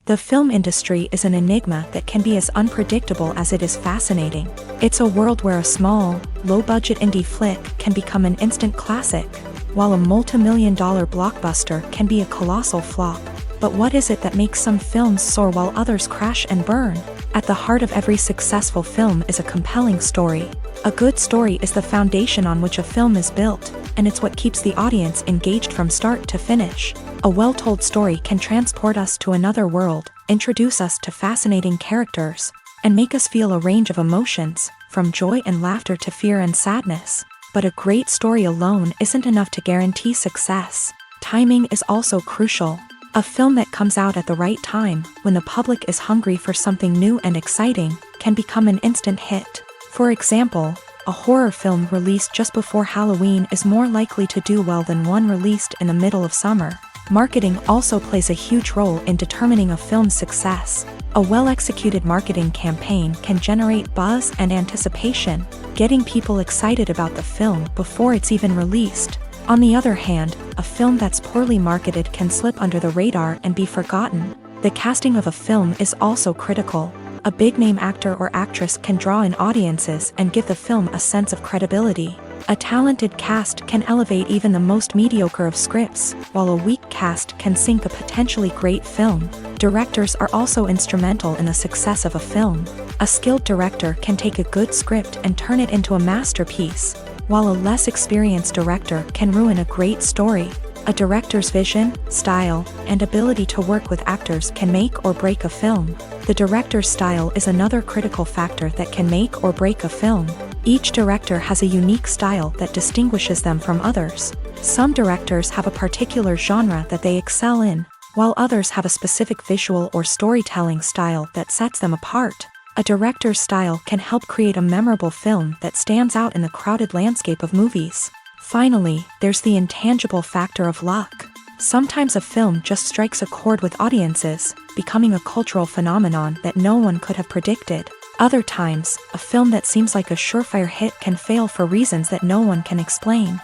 The film industry is an enigma that can be as unpredictable as it is fascinating. It's a world where a small, low-budget indie flick can become an instant classic, while a multi-million-dollar blockbuster can be a colossal flop. But what is it that makes some films soar while others crash and burn? At the heart of every successful film is a compelling story. A good story is the foundation on which a film is built. and it's what keeps the audience engaged from start to finish. A well-told story can transport us to another world, introduce us to fascinating characters, and make us feel a range of emotions, from joy and laughter to fear and sadness. But a great story alone isn't enough to guarantee success. Timing is also crucial. A film that comes out at the right time, when the public is hungry for something new and exciting, can become an instant hit. For example, a horror film released just before Halloween is more likely to do well than one released in the middle of summer. Marketing also plays a huge role in determining a film's success. A well-executed marketing campaign can generate buzz and anticipation, getting people excited about the film before it's even released. On the other hand, a film that's poorly marketed can slip under the radar and be forgotten. The casting of a film is also critical. A big-name actor or actress can draw in audiences and give the film a sense of credibility. A talented cast can elevate even the most mediocre of scripts, while a weak cast can sink a potentially great film. Directors are also instrumental in the success of a film. A skilled director can take a good script and turn it into a masterpiece, while a less experienced director can ruin a great story. A director's vision, style, and ability to work with actors can make or break a film. The director's style is another critical factor that can make or break a film. Each director has a unique style that distinguishes them from others. Some directors have a particular genre that they excel in, while others have a specific visual or storytelling style that sets them apart. A director's style can help create a memorable film that stands out in the crowded landscape of movies. Finally, there's the intangible factor of luck. Sometimes a film just strikes a chord with audiences, becoming a cultural phenomenon that no one could have predicted. Other times, a film that seems like a surefire hit can fail for reasons that no one can explain.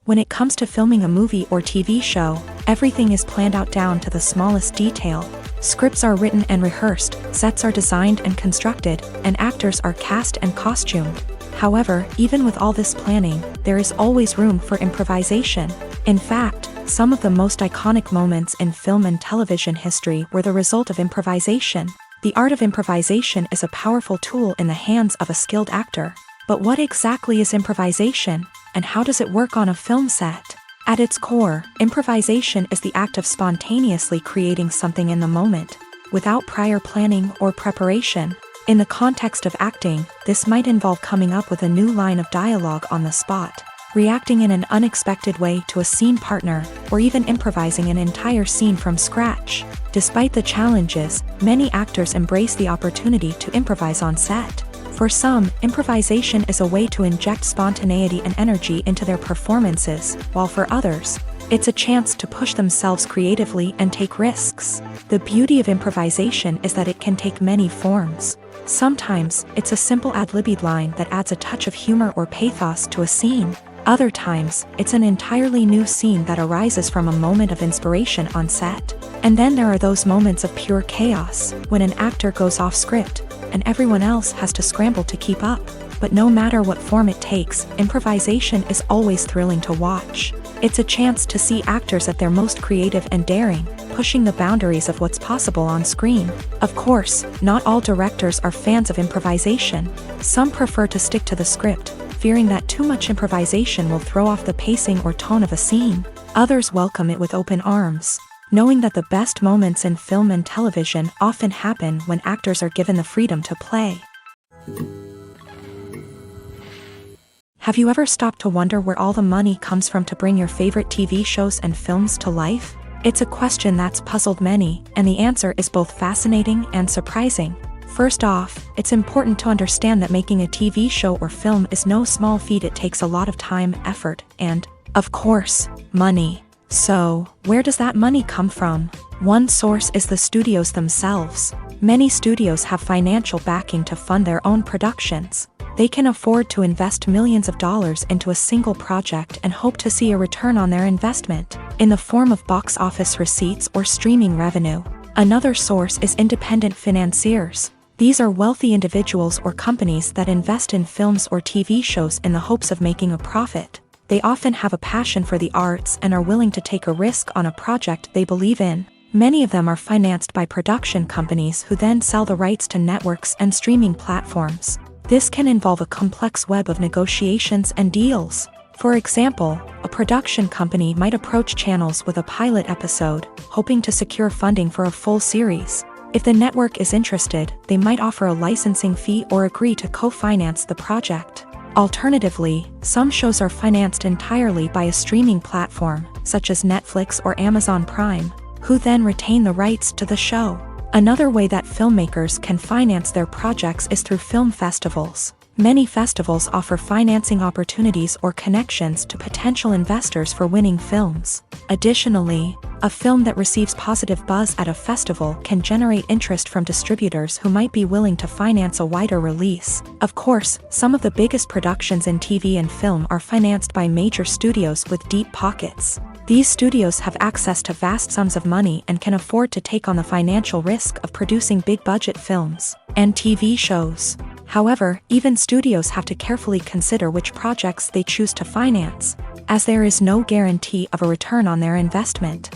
When it comes to filming a movie or TV show, everything is planned out down to the smallest detail. Scripts are written and rehearsed, sets are designed and constructed, and actors are cast and costumed. However, even with all this planning, there is always room for improvisation. In fact, some of the most iconic moments in film and television history were the result of improvisation. The art of improvisation is a powerful tool in the hands of a skilled actor. But what exactly is improvisation, and how does it work on a film set? At its core, improvisation is the act of spontaneously creating something in the moment, without prior planning or preparation. In the context of acting, this might involve coming up with a new line of dialogue on the spot, reacting in an unexpected way to a scene partner, or even improvising an entire scene from scratch. Despite the challenges, many actors embrace the opportunity to improvise on set. For some, improvisation is a way to inject spontaneity and energy into their performances, while for others, it's a chance to push themselves creatively and take risks. The beauty of improvisation is that it can take many forms. Sometimes, it's a simple ad-libbed line that adds a touch of humor or pathos to a scene. Other times, it's an entirely new scene that arises from a moment of inspiration on set. And then there are those moments of pure chaos, when an actor goes off script, and everyone else has to scramble to keep up. But no matter what form it takes, improvisation is always thrilling to watch. It's a chance to see actors at their most creative and daring, pushing the boundaries of what's possible on screen. Of course, not all directors are fans of improvisation. Some prefer to stick to the script, fearing that too much improvisation will throw off the pacing or tone of a scene. Others welcome it with open arms, knowing that the best moments in film and television often happen when actors are given the freedom to play. Have you ever stopped to wonder where all the money comes from to bring your favorite TV shows and films to life? It's a question that's puzzled many, and the answer is both fascinating and surprising. First off, it's important to understand that making a TV show or film is no small feat. It takes a lot of time, effort, and, of course, money. So, where does that money come from? One source is the studios themselves. Many studios have financial backing to fund their own productions. They can afford to invest millions of dollars into a single project and hope to see a return on their investment, in the form of box office receipts or streaming revenue. Another source is independent financiers. These are wealthy individuals or companies that invest in films or TV shows in the hopes of making a profit. They often have a passion for the arts and are willing to take a risk on a project they believe in. Many of them are financed by production companies who then sell the rights to networks and streaming platforms. This can involve a complex web of negotiations and deals. For example, a production company might approach channels with a pilot episode, hoping to secure funding for a full series. If the network is interested, they might offer a licensing fee or agree to co-finance the project. Alternatively, some shows are financed entirely by a streaming platform, such as Netflix or Amazon Prime, who then retain the rights to the show. Another way that filmmakers can finance their projects is through film festivals. Many festivals offer financing opportunities or connections to potential investors for winning films. Additionally, a film that receives positive buzz at a festival can generate interest from distributors who might be willing to finance a wider release. Of course, some of the biggest productions in TV and film are financed by major studios with deep pockets. These studios have access to vast sums of money and can afford to take on the financial risk of producing big-budget films and TV shows. However, even studios have to carefully consider which projects they choose to finance, as there is no guarantee of a return on their investment.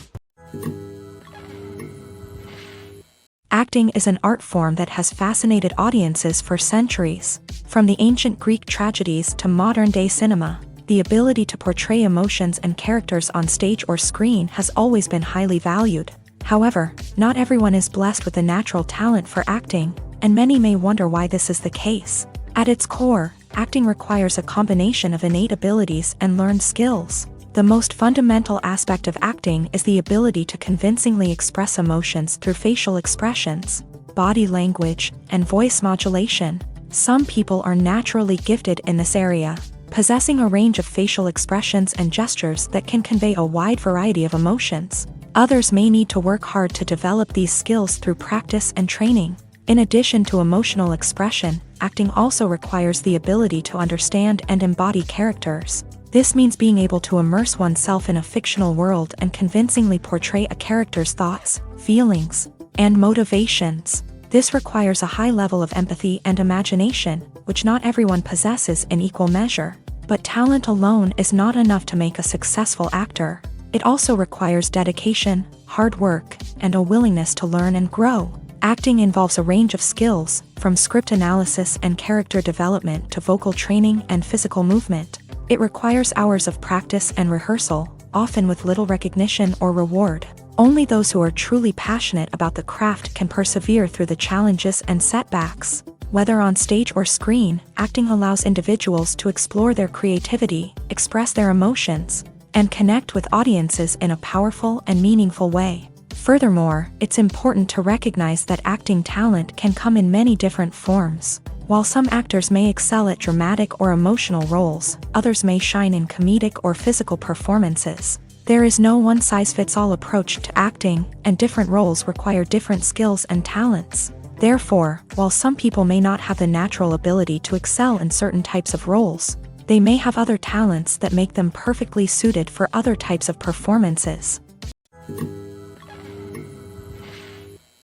Acting is an art form that has fascinated audiences for centuries. From the ancient Greek tragedies to modern-day cinema, the ability to portray emotions and characters on stage or screen has always been highly valued. However, not everyone is blessed with the natural talent for acting, and many may wonder why this is the case. At its core, acting requires a combination of innate abilities and learned skills. The most fundamental aspect of acting is the ability to convincingly express emotions through facial expressions, body language, and voice modulation. Some people are naturally gifted in this area, possessing a range of facial expressions and gestures that can convey a wide variety of emotions. Others may need to work hard to develop these skills through practice and training. In addition to emotional expression, acting also requires the ability to understand and embody characters. This means being able to immerse oneself in a fictional world and convincingly portray a character's thoughts, feelings, and motivations. This requires a high level of empathy and imagination, which not everyone possesses in equal measure. But talent alone is not enough to make a successful actor. It also requires dedication, hard work, and a willingness to learn and grow. Acting involves a range of skills, from script analysis and character development to vocal training and physical movement. It requires hours of practice and rehearsal, often with little recognition or reward. Only those who are truly passionate about the craft can persevere through the challenges and setbacks. Whether on stage or screen, acting allows individuals to explore their creativity, express their emotions, and connect with audiences in a powerful and meaningful way. Furthermore, it's important to recognize that acting talent can come in many different forms. While some actors may excel at dramatic or emotional roles, others may shine in comedic or physical performances. There is no one-size-fits-all approach to acting, and different roles require different skills and talents. Therefore, while some people may not have the natural ability to excel in certain types of roles, they may have other talents that make them perfectly suited for other types of performances.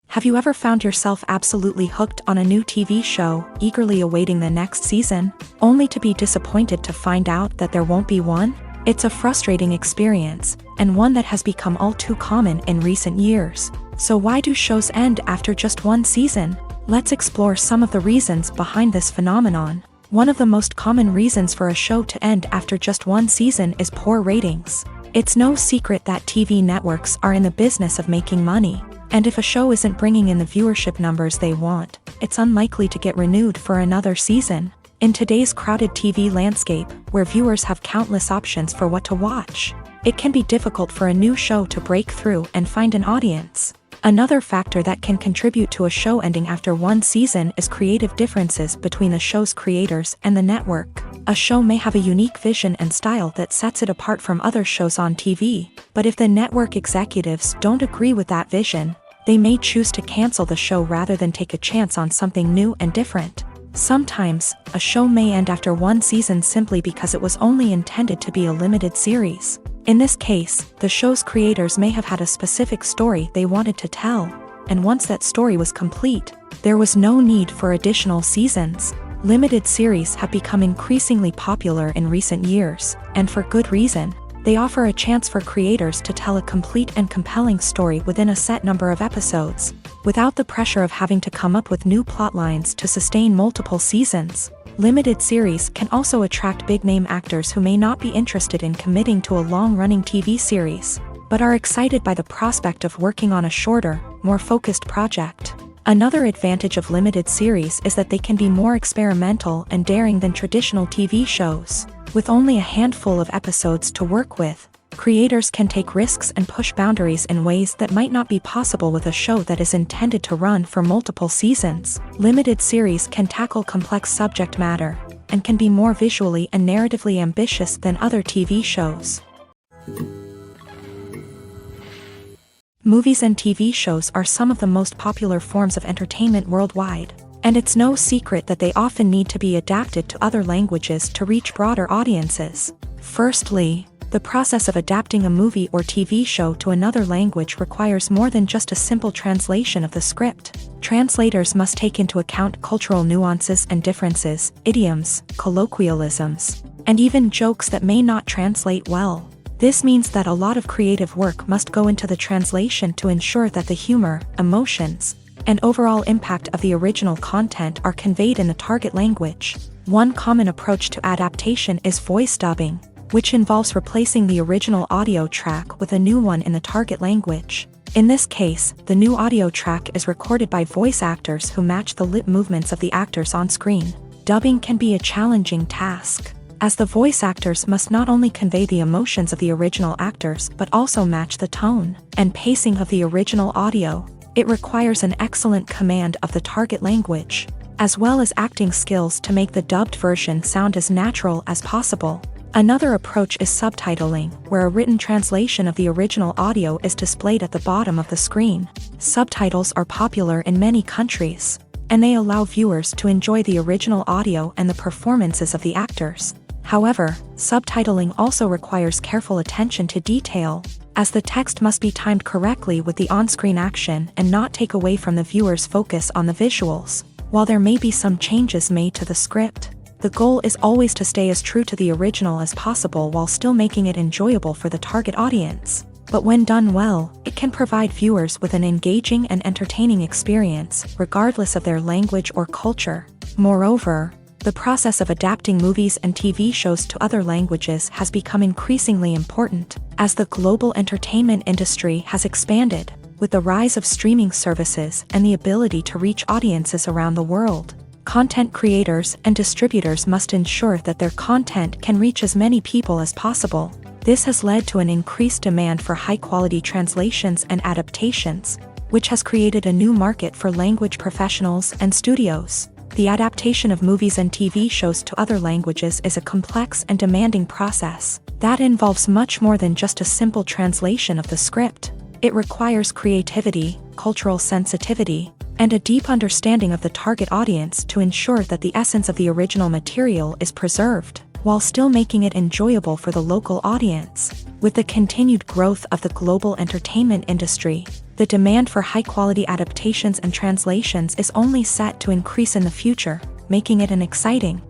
Have you ever found yourself absolutely hooked on a new TV show, eagerly awaiting the next season, only to be disappointed to find out that there won't be one? It's a frustrating experience, and one that has become all too common in recent years. So why do shows end after just one season? Let's explore some of the reasons behind this phenomenon. One of the most common reasons for a show to end after just one season is poor ratings. It's no secret that TV networks are in the business of making money. And if a show isn't bringing in the viewership numbers they want, it's unlikely to get renewed for another season. In today's crowded TV landscape, where viewers have countless options for what to watch, it can be difficult for a new show to break through and find an audience. Another factor that can contribute to a show ending after one season is creative differences between the show's creators and the network. A show may have a unique vision and style that sets it apart from other shows on TV, but if the network executives don't agree with that vision, they may choose to cancel the show rather than take a chance on something new and different. Sometimes, a show may end after one season simply because it was only intended to be a limited series. In this case, the show's creators may have had a specific story they wanted to tell, and once that story was complete, there was no need for additional seasons. Limited series have become increasingly popular in recent years, and for good reason. They offer a chance for creators to tell a complete and compelling story within a set number of episodes. without the pressure of having to come up with new plotlines to sustain multiple seasons. Limited series can also attract big-name actors who may not be interested in committing to a long-running TV series, but are excited by the prospect of working on a shorter, more focused project. Another advantage of limited series is that they can be more experimental and daring than traditional TV shows. With only a handful of episodes to work with, creators can take risks and push boundaries in ways that might not be possible with a show that is intended to run for multiple seasons. Limited series can tackle complex subject matter, and can be more visually and narratively ambitious than other TV shows. Movies and TV shows are some of the most popular forms of entertainment worldwide, and it's no secret that they often need to be adapted to other languages to reach broader audiences. Firstly, the process of adapting a movie or TV show to another language requires more than just a simple translation of the script. Translators must take into account cultural nuances and differences, idioms, colloquialisms, and even jokes that may not translate well. This means that a lot of creative work must go into the translation to ensure that the humor, emotions, and overall impact of the original content are conveyed in the target language. One common approach to adaptation is voice dubbing, which involves replacing the original audio track with a new one in the target language. In this case, the new audio track is recorded by voice actors who match the lip movements of the actors on screen. Dubbing can be a challenging task, as the voice actors must not only convey the emotions of the original actors but also match the tone and pacing of the original audio. It requires an excellent command of the target language, as well as acting skills to make the dubbed version sound as natural as possible. Another approach is subtitling, where a written translation of the original audio is displayed at the bottom of the screen. Subtitles are popular in many countries, and they allow viewers to enjoy the original audio and the performances of the actors. However, subtitling also requires careful attention to detail, as the text must be timed correctly with the on-screen action and not take away from the viewer's focus on the visuals. While there may be some changes made to the script, the goal is always to stay as true to the original as possible while still making it enjoyable for the target audience. But when done well, it can provide viewers with an engaging and entertaining experience, regardless of their language or culture. Moreover, the process of adapting movies and TV shows to other languages has become increasingly important, as the global entertainment industry has expanded, with the rise of streaming services and the ability to reach audiences around the world. Content creators and distributors must ensure that their content can reach as many people as possible. This has led to an increased demand for high-quality translations and adaptations, which has created a new market for language professionals and studios. The adaptation of movies and TV shows to other languages is a complex and demanding process that involves much more than just a simple translation of the script. It requires creativity, cultural sensitivity, and a deep understanding of the target audience to ensure that the essence of the original material is preserved, while still making it enjoyable for the local audience. With the continued growth of the global entertainment industry, the demand for high-quality adaptations and translations is only set to increase in the future, making it an exciting.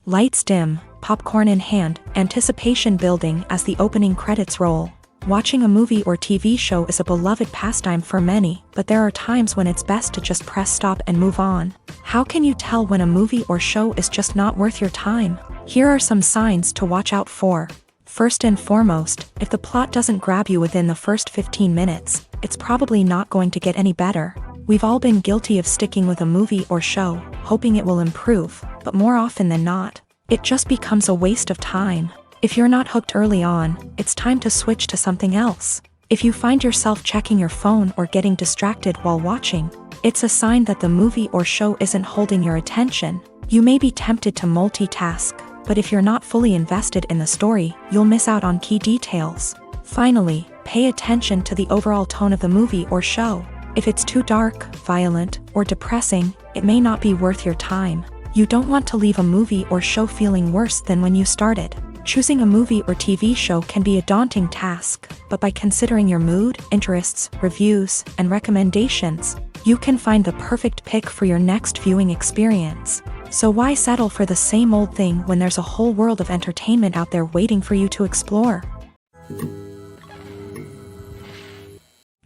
Lights dim, popcorn in hand, anticipation building as the opening credits roll. Watching a movie or TV show is a beloved pastime for many, but there are times when it's best to just press stop and move on. How can you tell when a movie or show is just not worth your time? Here are some signs to watch out for. First and foremost, if the plot doesn't grab you within the first 15 minutes, it's probably not going to get any better. We've all been guilty of sticking with a movie or show, hoping it will improve, but more often than not, it just becomes a waste of time. If you're not hooked early on, it's time to switch to something else. If you find yourself checking your phone or getting distracted while watching, it's a sign that the movie or show isn't holding your attention. You may be tempted to multitask, but if you're not fully invested in the story, you'll miss out on key details. Finally, pay attention to the overall tone of the movie or show. If it's too dark, violent, or depressing, it may not be worth your time. You don't want to leave a movie or show feeling worse than when you started. Choosing a movie or TV show can be a daunting task, but by considering your mood, interests, reviews, and recommendations, you can find the perfect pick for your next viewing experience. So why settle for the same old thing when there's a whole world of entertainment out there waiting for you to explore?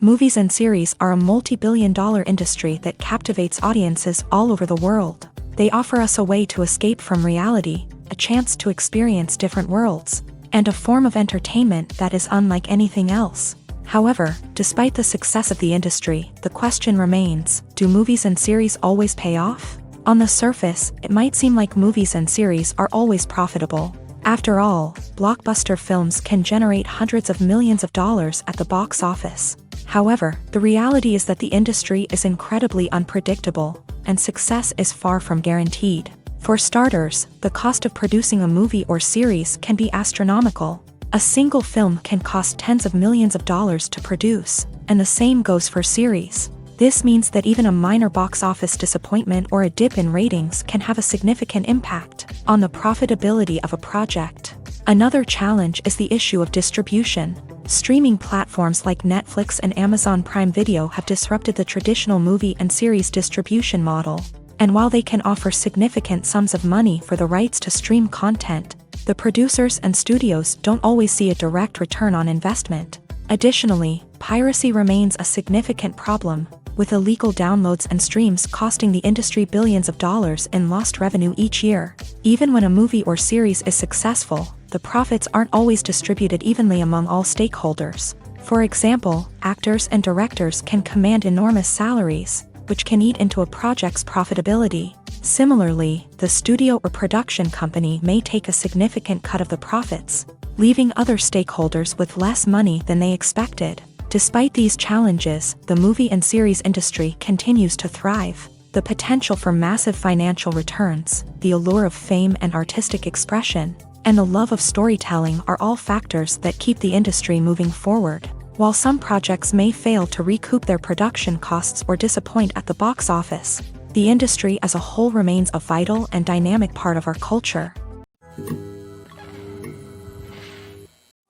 Movies and series are a multi-billion-dollar industry that captivates audiences all over the world. They offer us a way to escape from reality, a chance to experience different worlds, and a form of entertainment that is unlike anything else. However, despite the success of the industry, the question remains, do movies and series always pay off? On the surface, it might seem like movies and series are always profitable. After all, blockbuster films can generate hundreds of millions of dollars at the box office. However, the reality is that the industry is incredibly unpredictable, and success is far from guaranteed. For starters, the cost of producing a movie or series can be astronomical. A single film can cost tens of millions of dollars to produce, and the same goes for series. This means that even a minor box office disappointment or a dip in ratings can have a significant impact on the profitability of a project. Another challenge is the issue of distribution. Streaming platforms like Netflix and Amazon Prime Video have disrupted the traditional movie and series distribution model. And while they can offer significant sums of money for the rights to stream content, the producers and studios don't always see a direct return on investment. Additionally, piracy remains a significant problem, with illegal downloads and streams costing the industry billions of dollars in lost revenue each year. Even when a movie or series is successful, the profits aren't always distributed evenly among all stakeholders. For example, actors and directors can command enormous salaries, which can eat into a project's profitability. Similarly, the studio or production company may take a significant cut of the profits, leaving other stakeholders with less money than they expected. Despite these challenges, the movie and series industry continues to thrive. The potential for massive financial returns, the allure of fame and artistic expression, and the love of storytelling are all factors that keep the industry moving forward. While some projects may fail to recoup their production costs or disappoint at the box office, the industry as a whole remains a vital and dynamic part of our culture.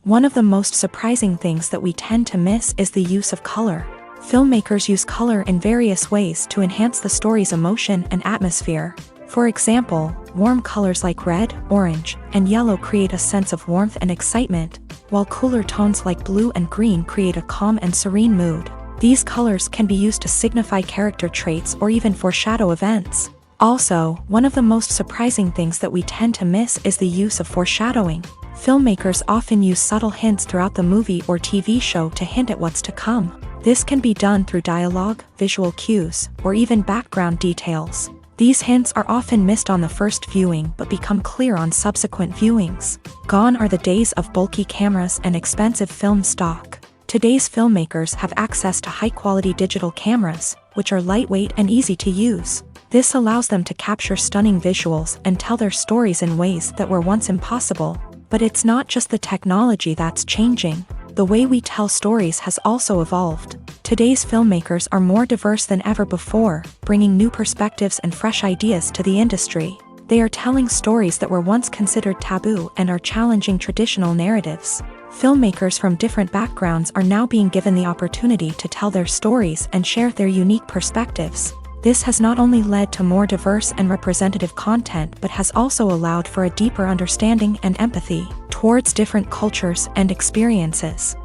One of the most surprising things that we tend to miss is the use of color. Filmmakers use color in various ways to enhance the story's emotion and atmosphere. For example, warm colors like red, orange, and yellow create a sense of warmth and excitement, while cooler tones like blue and green create a calm and serene mood. These colors can be used to signify character traits or even foreshadow events. Also, one of the most surprising things that we tend to miss is the use of foreshadowing. Filmmakers often use subtle hints throughout the movie or TV show to hint at what's to come. This can be done through dialogue, visual cues, or even background details. These hints are often missed on the first viewing but become clear on subsequent viewings. Gone are the days of bulky cameras and expensive film stock. Today's filmmakers have access to high-quality digital cameras, which are lightweight and easy to use. This allows them to capture stunning visuals and tell their stories in ways that were once impossible. But it's not just the technology that's changing. The way we tell stories has also evolved. Today's filmmakers are more diverse than ever before, bringing new perspectives and fresh ideas to the industry. They are telling stories that were once considered taboo and are challenging traditional narratives. Filmmakers from different backgrounds are now being given the opportunity to tell their stories and share their unique perspectives. This has not only led to more diverse and representative content but has also allowed for a deeper understanding and empathy towards different cultures and experiences.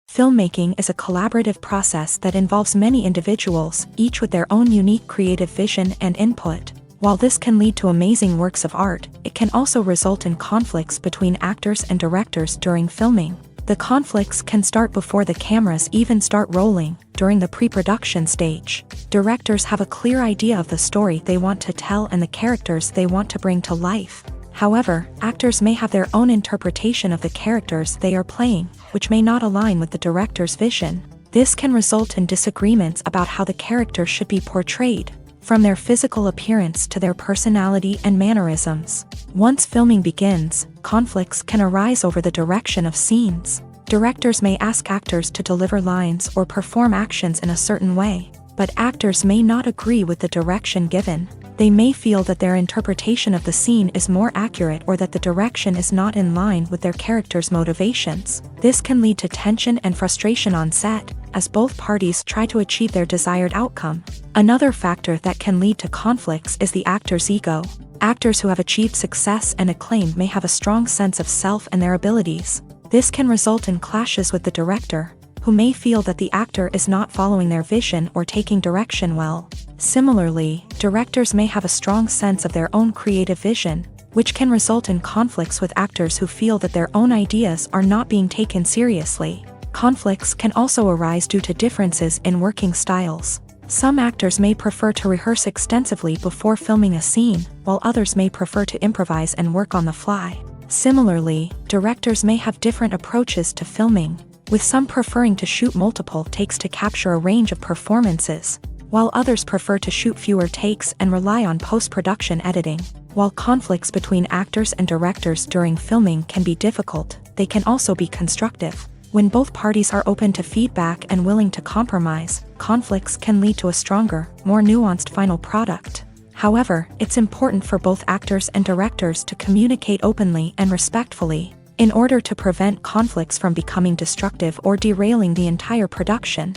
Filmmaking is a collaborative process that involves many individuals, each with their own unique creative vision and input. While this can lead to amazing works of art, it can also result in conflicts between actors and directors during filming. The conflicts can start before the cameras even start rolling, during the pre-production stage. Directors have a clear idea of the story they want to tell and the characters they want to bring to life. However, actors may have their own interpretation of the characters they are playing, which may not align with the director's vision. This can result in disagreements about how the character should be portrayed, from their physical appearance to their personality and mannerisms. Once filming begins, conflicts can arise over the direction of scenes. Directors may ask actors to deliver lines or perform actions in a certain way, but actors may not agree with the direction given. They may feel that their interpretation of the scene is more accurate or that the direction is not in line with their character's motivations. This can lead to tension and frustration on set, as both parties try to achieve their desired outcome. Another factor that can lead to conflicts is the actor's ego. Actors who have achieved success and acclaim may have a strong sense of self and their abilities. This can result in clashes with the director, who may feel that the actor is not following their vision or taking direction well. Similarly, directors may have a strong sense of their own creative vision, which can result in conflicts with actors who feel that their own ideas are not being taken seriously. Conflicts can also arise due to differences in working styles. Some actors may prefer to rehearse extensively before filming a scene, while others may prefer to improvise and work on the fly. Similarly, directors may have different approaches to filming, with some preferring to shoot multiple takes to capture a range of performances, while others prefer to shoot fewer takes and rely on post-production editing. While conflicts between actors and directors during filming can be difficult, they can also be constructive. When both parties are open to feedback and willing to compromise, conflicts can lead to a stronger, more nuanced final product. However, it's important for both actors and directors to communicate openly and respectfully, in order to prevent conflicts from becoming destructive or derailing the entire production.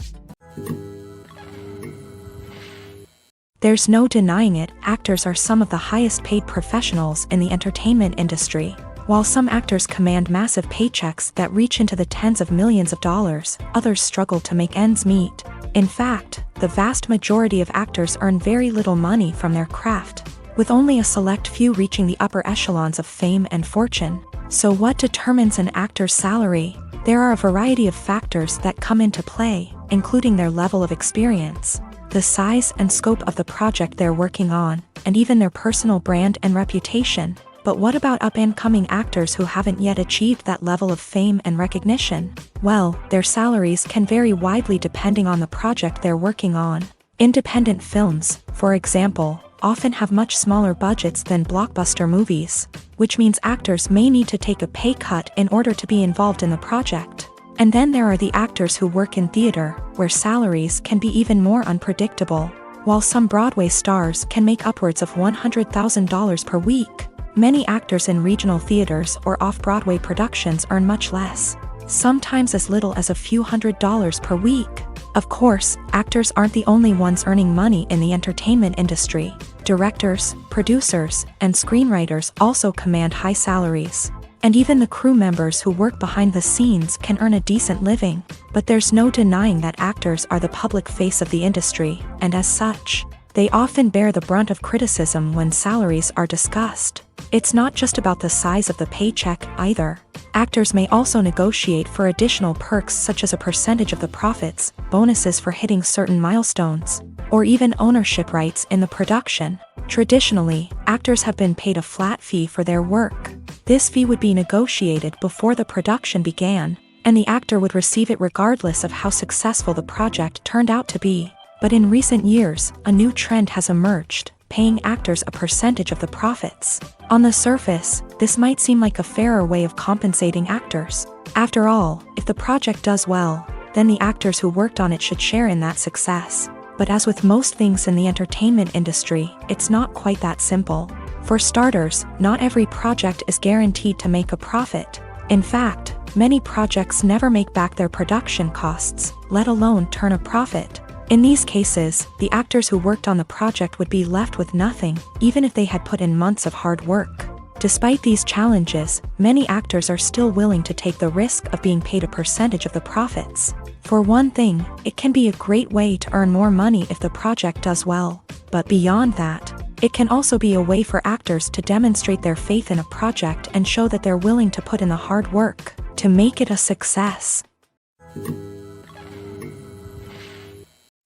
There's no denying it, actors are some of the highest paid professionals in the entertainment industry. While some actors command massive paychecks that reach into the tens of millions of dollars, others struggle to make ends meet. In fact, the vast majority of actors earn very little money from their craft, with only a select few reaching the upper echelons of fame and fortune. So what determines an actor's salary? There are a variety of factors that come into play, including their level of experience, the size and scope of the project they're working on, and even their personal brand and reputation. But what about up-and-coming actors who haven't yet achieved that level of fame and recognition? Well, their salaries can vary widely depending on the project they're working on. Independent films, for example, often have much smaller budgets than blockbuster movies, which means actors may need to take a pay cut in order to be involved in the project. And then there are the actors who work in theater, where salaries can be even more unpredictable. While some Broadway stars can make upwards of $100,000 per week, many actors in regional theaters or off-Broadway productions earn much less, sometimes as little as a few $100s per week. Of course, actors aren't the only ones earning money in the entertainment industry. Directors, producers, and screenwriters also command high salaries. And even the crew members who work behind the scenes can earn a decent living. But there's no denying that actors are the public face of the industry, and as such, they often bear the brunt of criticism when salaries are discussed. It's not just about the size of the paycheck either. Actors may also negotiate for additional perks such as a percentage of the profits, bonuses for hitting certain milestones, or even ownership rights in the production. Traditionally, actors have been paid a flat fee for their work. This fee would be negotiated before the production began, and the actor would receive it regardless of how successful the project turned out to be. But in recent years, a new trend has emerged, paying actors a percentage of the profits. On the surface, this might seem like a fairer way of compensating actors. After all, if the project does well, then the actors who worked on it should share in that success. But as with most things in the entertainment industry, it's not quite that simple. For starters, not every project is guaranteed to make a profit. In fact, many projects never make back their production costs, let alone turn a profit. In these cases, the actors who worked on the project would be left with nothing, even if they had put in months of hard work. Despite these challenges, many actors are still willing to take the risk of being paid a percentage of the profits. For one thing, it can be a great way to earn more money if the project does well. But beyond that, it can also be a way for actors to demonstrate their faith in a project and show that they're willing to put in the hard work to make it a success.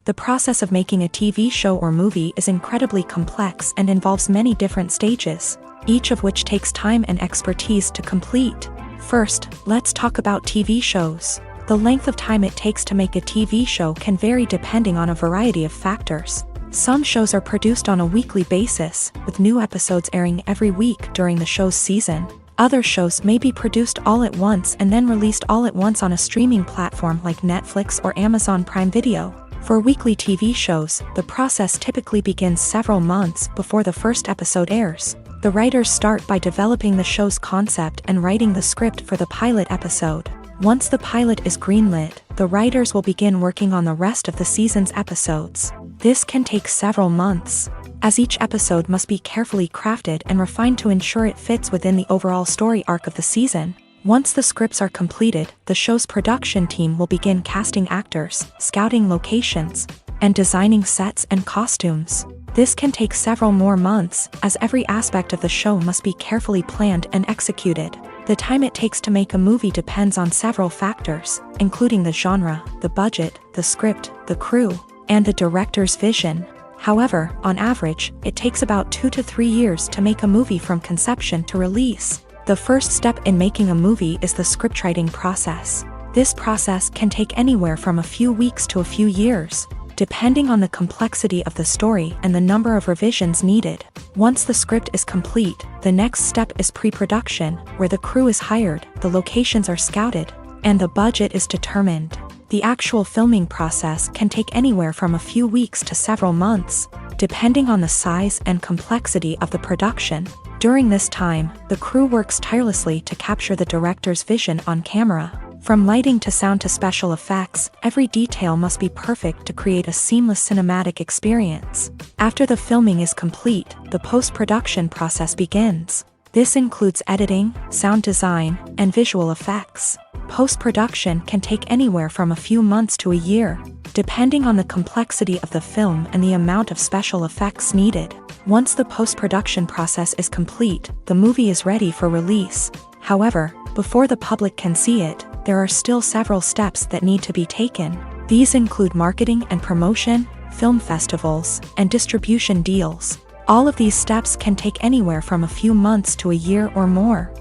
The process of making a TV show or movie is incredibly complex and involves many different stages, each of which takes time and expertise to complete. First, let's talk about TV shows. The length of time it takes to make a TV show can vary depending on a variety of factors. Some shows are produced on a weekly basis, with new episodes airing every week during the show's season. Other shows may be produced all at once and then released all at once on a streaming platform like Netflix or Amazon Prime Video. For weekly TV shows, the process typically begins several months before the first episode airs. The writers start by developing the show's concept and writing the script for the pilot episode. Once the pilot is greenlit, the writers will begin working on the rest of the season's episodes. This can take several months, as each episode must be carefully crafted and refined to ensure it fits within the overall story arc of the season. Once the scripts are completed, the show's production team will begin casting actors, scouting locations, and designing sets and costumes. This can take several more months, as every aspect of the show must be carefully planned and executed. The time it takes to make a movie depends on several factors, including the genre, the budget, the script, the crew, and the director's vision. However, on average, it takes about 2 to 3 years to make a movie from conception to release. The first step in making a movie is the scriptwriting process. This process can take anywhere from a few weeks to a few years, depending on the complexity of the story and the number of revisions needed. Once the script is complete, the next step is pre-production, where the crew is hired, the locations are scouted, and the budget is determined. The actual filming process can take anywhere from a few weeks to several months, depending on the size and complexity of the production. During this time, the crew works tirelessly to capture the director's vision on camera. From lighting to sound to special effects, every detail must be perfect to create a seamless cinematic experience. After the filming is complete, the post-production process begins. This includes editing, sound design, and visual effects. Post-production can take anywhere from a few months to a year, depending on the complexity of the film and the amount of special effects needed. Once the post-production process is complete, the movie is ready for release. However, before the public can see it, there are still several steps that need to be taken. These include marketing and promotion, film festivals, and distribution deals. All of these steps can take anywhere from a few months to a year or more.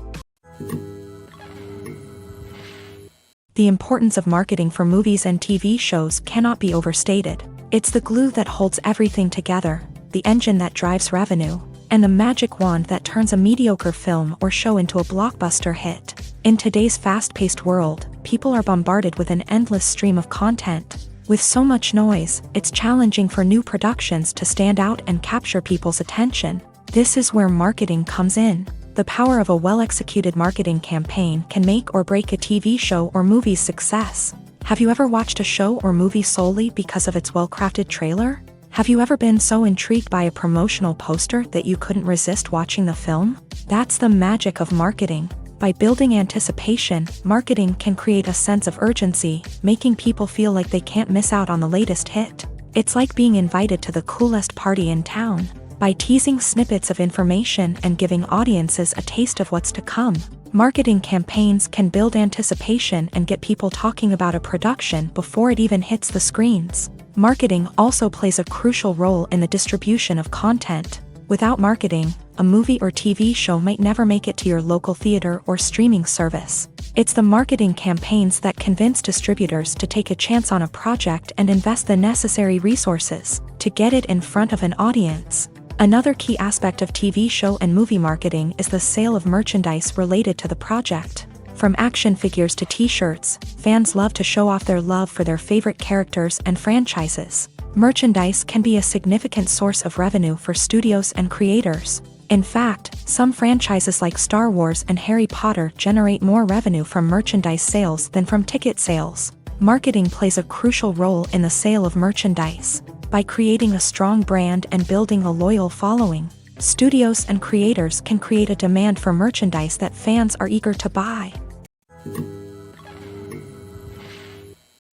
The importance of marketing for movies and TV shows cannot be overstated. It's the glue that holds everything together, the engine that drives revenue, and the magic wand that turns a mediocre film or show into a blockbuster hit. In today's fast-paced world, people are bombarded with an endless stream of content. With so much noise, it's challenging for new productions to stand out and capture people's attention. This is where marketing comes in. The power of a well-executed marketing campaign can make or break a TV show or movie's success. Have you ever watched a show or movie solely because of its well-crafted trailer? Have you ever been so intrigued by a promotional poster that you couldn't resist watching the film? That's the magic of marketing. By building anticipation, marketing can create a sense of urgency, making people feel like they can't miss out on the latest hit. It's like being invited to the coolest party in town. By teasing snippets of information and giving audiences a taste of what's to come, marketing campaigns can build anticipation and get people talking about a production before it even hits the screens. Marketing also plays a crucial role in the distribution of content. Without marketing, a movie or TV show might never make it to your local theater or streaming service. It's the marketing campaigns that convince distributors to take a chance on a project and invest the necessary resources to get it in front of an audience. Another key aspect of TV show and movie marketing is the sale of merchandise related to the project. From action figures to t-shirts, fans love to show off their love for their favorite characters and franchises. Merchandise can be a significant source of revenue for studios and creators. In fact, some franchises like Star Wars and Harry Potter generate more revenue from merchandise sales than from ticket sales. Marketing plays a crucial role in the sale of merchandise. By creating a strong brand and building a loyal following, studios and creators can create a demand for merchandise that fans are eager to buy.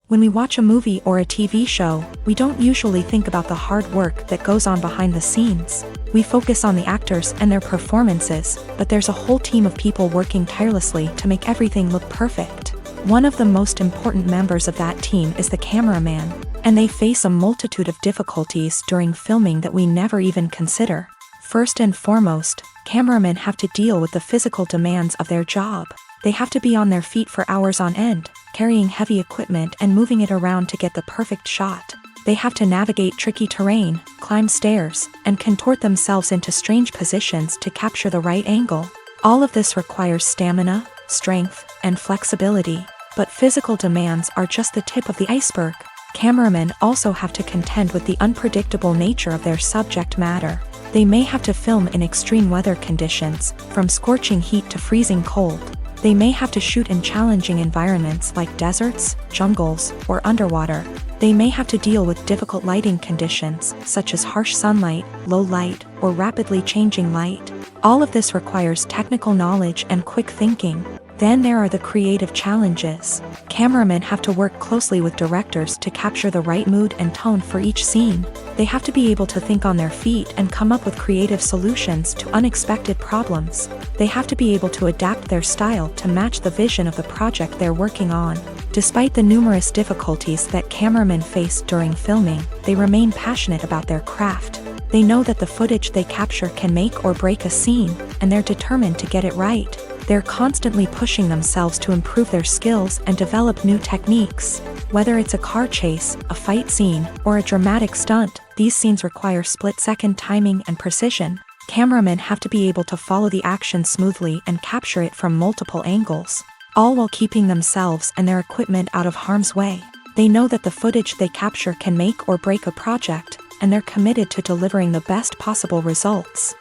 When we watch a movie or a TV show, we don't usually think about the hard work that goes on behind the scenes. We focus on the actors and their performances, but there's a whole team of people working tirelessly to make everything look perfect. One of the most important members of that team is the cameraman, and they face a multitude of difficulties during filming that we never even consider. First and foremost, cameramen have to deal with the physical demands of their job. They have to be on their feet for hours on end, carrying heavy equipment and moving it around to get the perfect shot. They have to navigate tricky terrain, climb stairs, and contort themselves into strange positions to capture the right angle. All of this requires stamina, strength, and flexibility. But physical demands are just the tip of the iceberg. Cameramen also have to contend with the unpredictable nature of their subject matter. They may have to film in extreme weather conditions, from scorching heat to freezing cold. They may have to shoot in challenging environments like deserts, jungles, or underwater. They may have to deal with difficult lighting conditions, such as harsh sunlight, low light, or rapidly changing light. All of this requires technical knowledge and quick thinking. Then there are the creative challenges. Cameramen have to work closely with directors to capture the right mood and tone for each scene. They have to be able to think on their feet and come up with creative solutions to unexpected problems. They have to be able to adapt their style to match the vision of the project they're working on. Despite the numerous difficulties that cameramen face during filming, they remain passionate about their craft. They know that the footage they capture can make or break a scene, and they're determined to get it right. They're constantly pushing themselves to improve their skills and develop new techniques. Whether it's a car chase, a fight scene, or a dramatic stunt, these scenes require split-second timing and precision. Cameramen have to be able to follow the action smoothly and capture it from multiple angles, all while keeping themselves and their equipment out of harm's way. They know that the footage they capture can make or break a project, and they're committed to delivering the best possible results.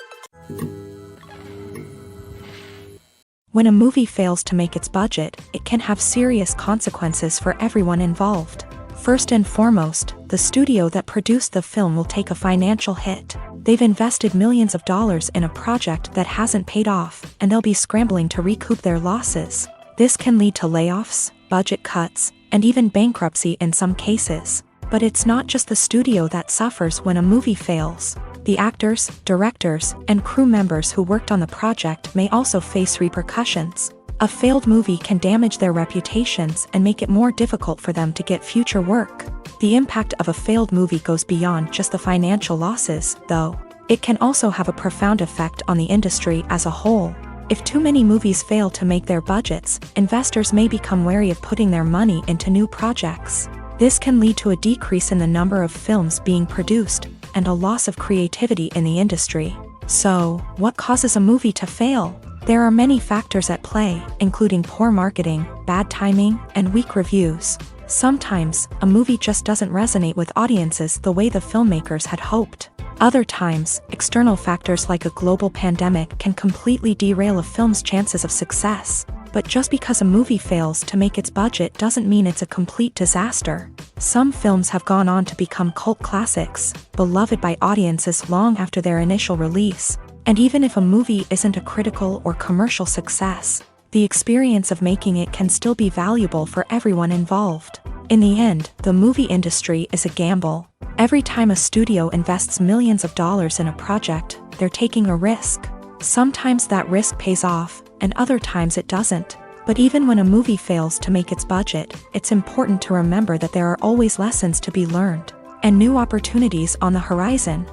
When a movie fails to make its budget, it can have serious consequences for everyone involved. First and foremost, the studio that produced the film will take a financial hit. They've invested millions of dollars in a project that hasn't paid off, and they'll be scrambling to recoup their losses. This can lead to layoffs, budget cuts, and even bankruptcy in some cases. But it's not just the studio that suffers when a movie fails. The actors, directors, and crew members who worked on the project may also face repercussions. A failed movie can damage their reputations and make it more difficult for them to get future work. The impact of a failed movie goes beyond just the financial losses, though. It can also have a profound effect on the industry as a whole. If too many movies fail to make their budgets, investors may become wary of putting their money into new projects. This can lead to a decrease in the number of films being produced, and a loss of creativity in the industry. So, what causes a movie to fail? There are many factors at play, including poor marketing, bad timing, and weak reviews. Sometimes, a movie just doesn't resonate with audiences the way the filmmakers had hoped. Other times, external factors like a global pandemic can completely derail a film's chances of success. But just because a movie fails to make its budget doesn't mean it's a complete disaster. Some films have gone on to become cult classics, beloved by audiences long after their initial release. And even if a movie isn't a critical or commercial success, the experience of making it can still be valuable for everyone involved. In the end, the movie industry is a gamble. Every time a studio invests millions of dollars in a project, they're taking a risk. Sometimes that risk pays off, and other times it doesn't. But even when a movie fails to make its budget, it's important to remember that there are always lessons to be learned, and new opportunities on the horizon.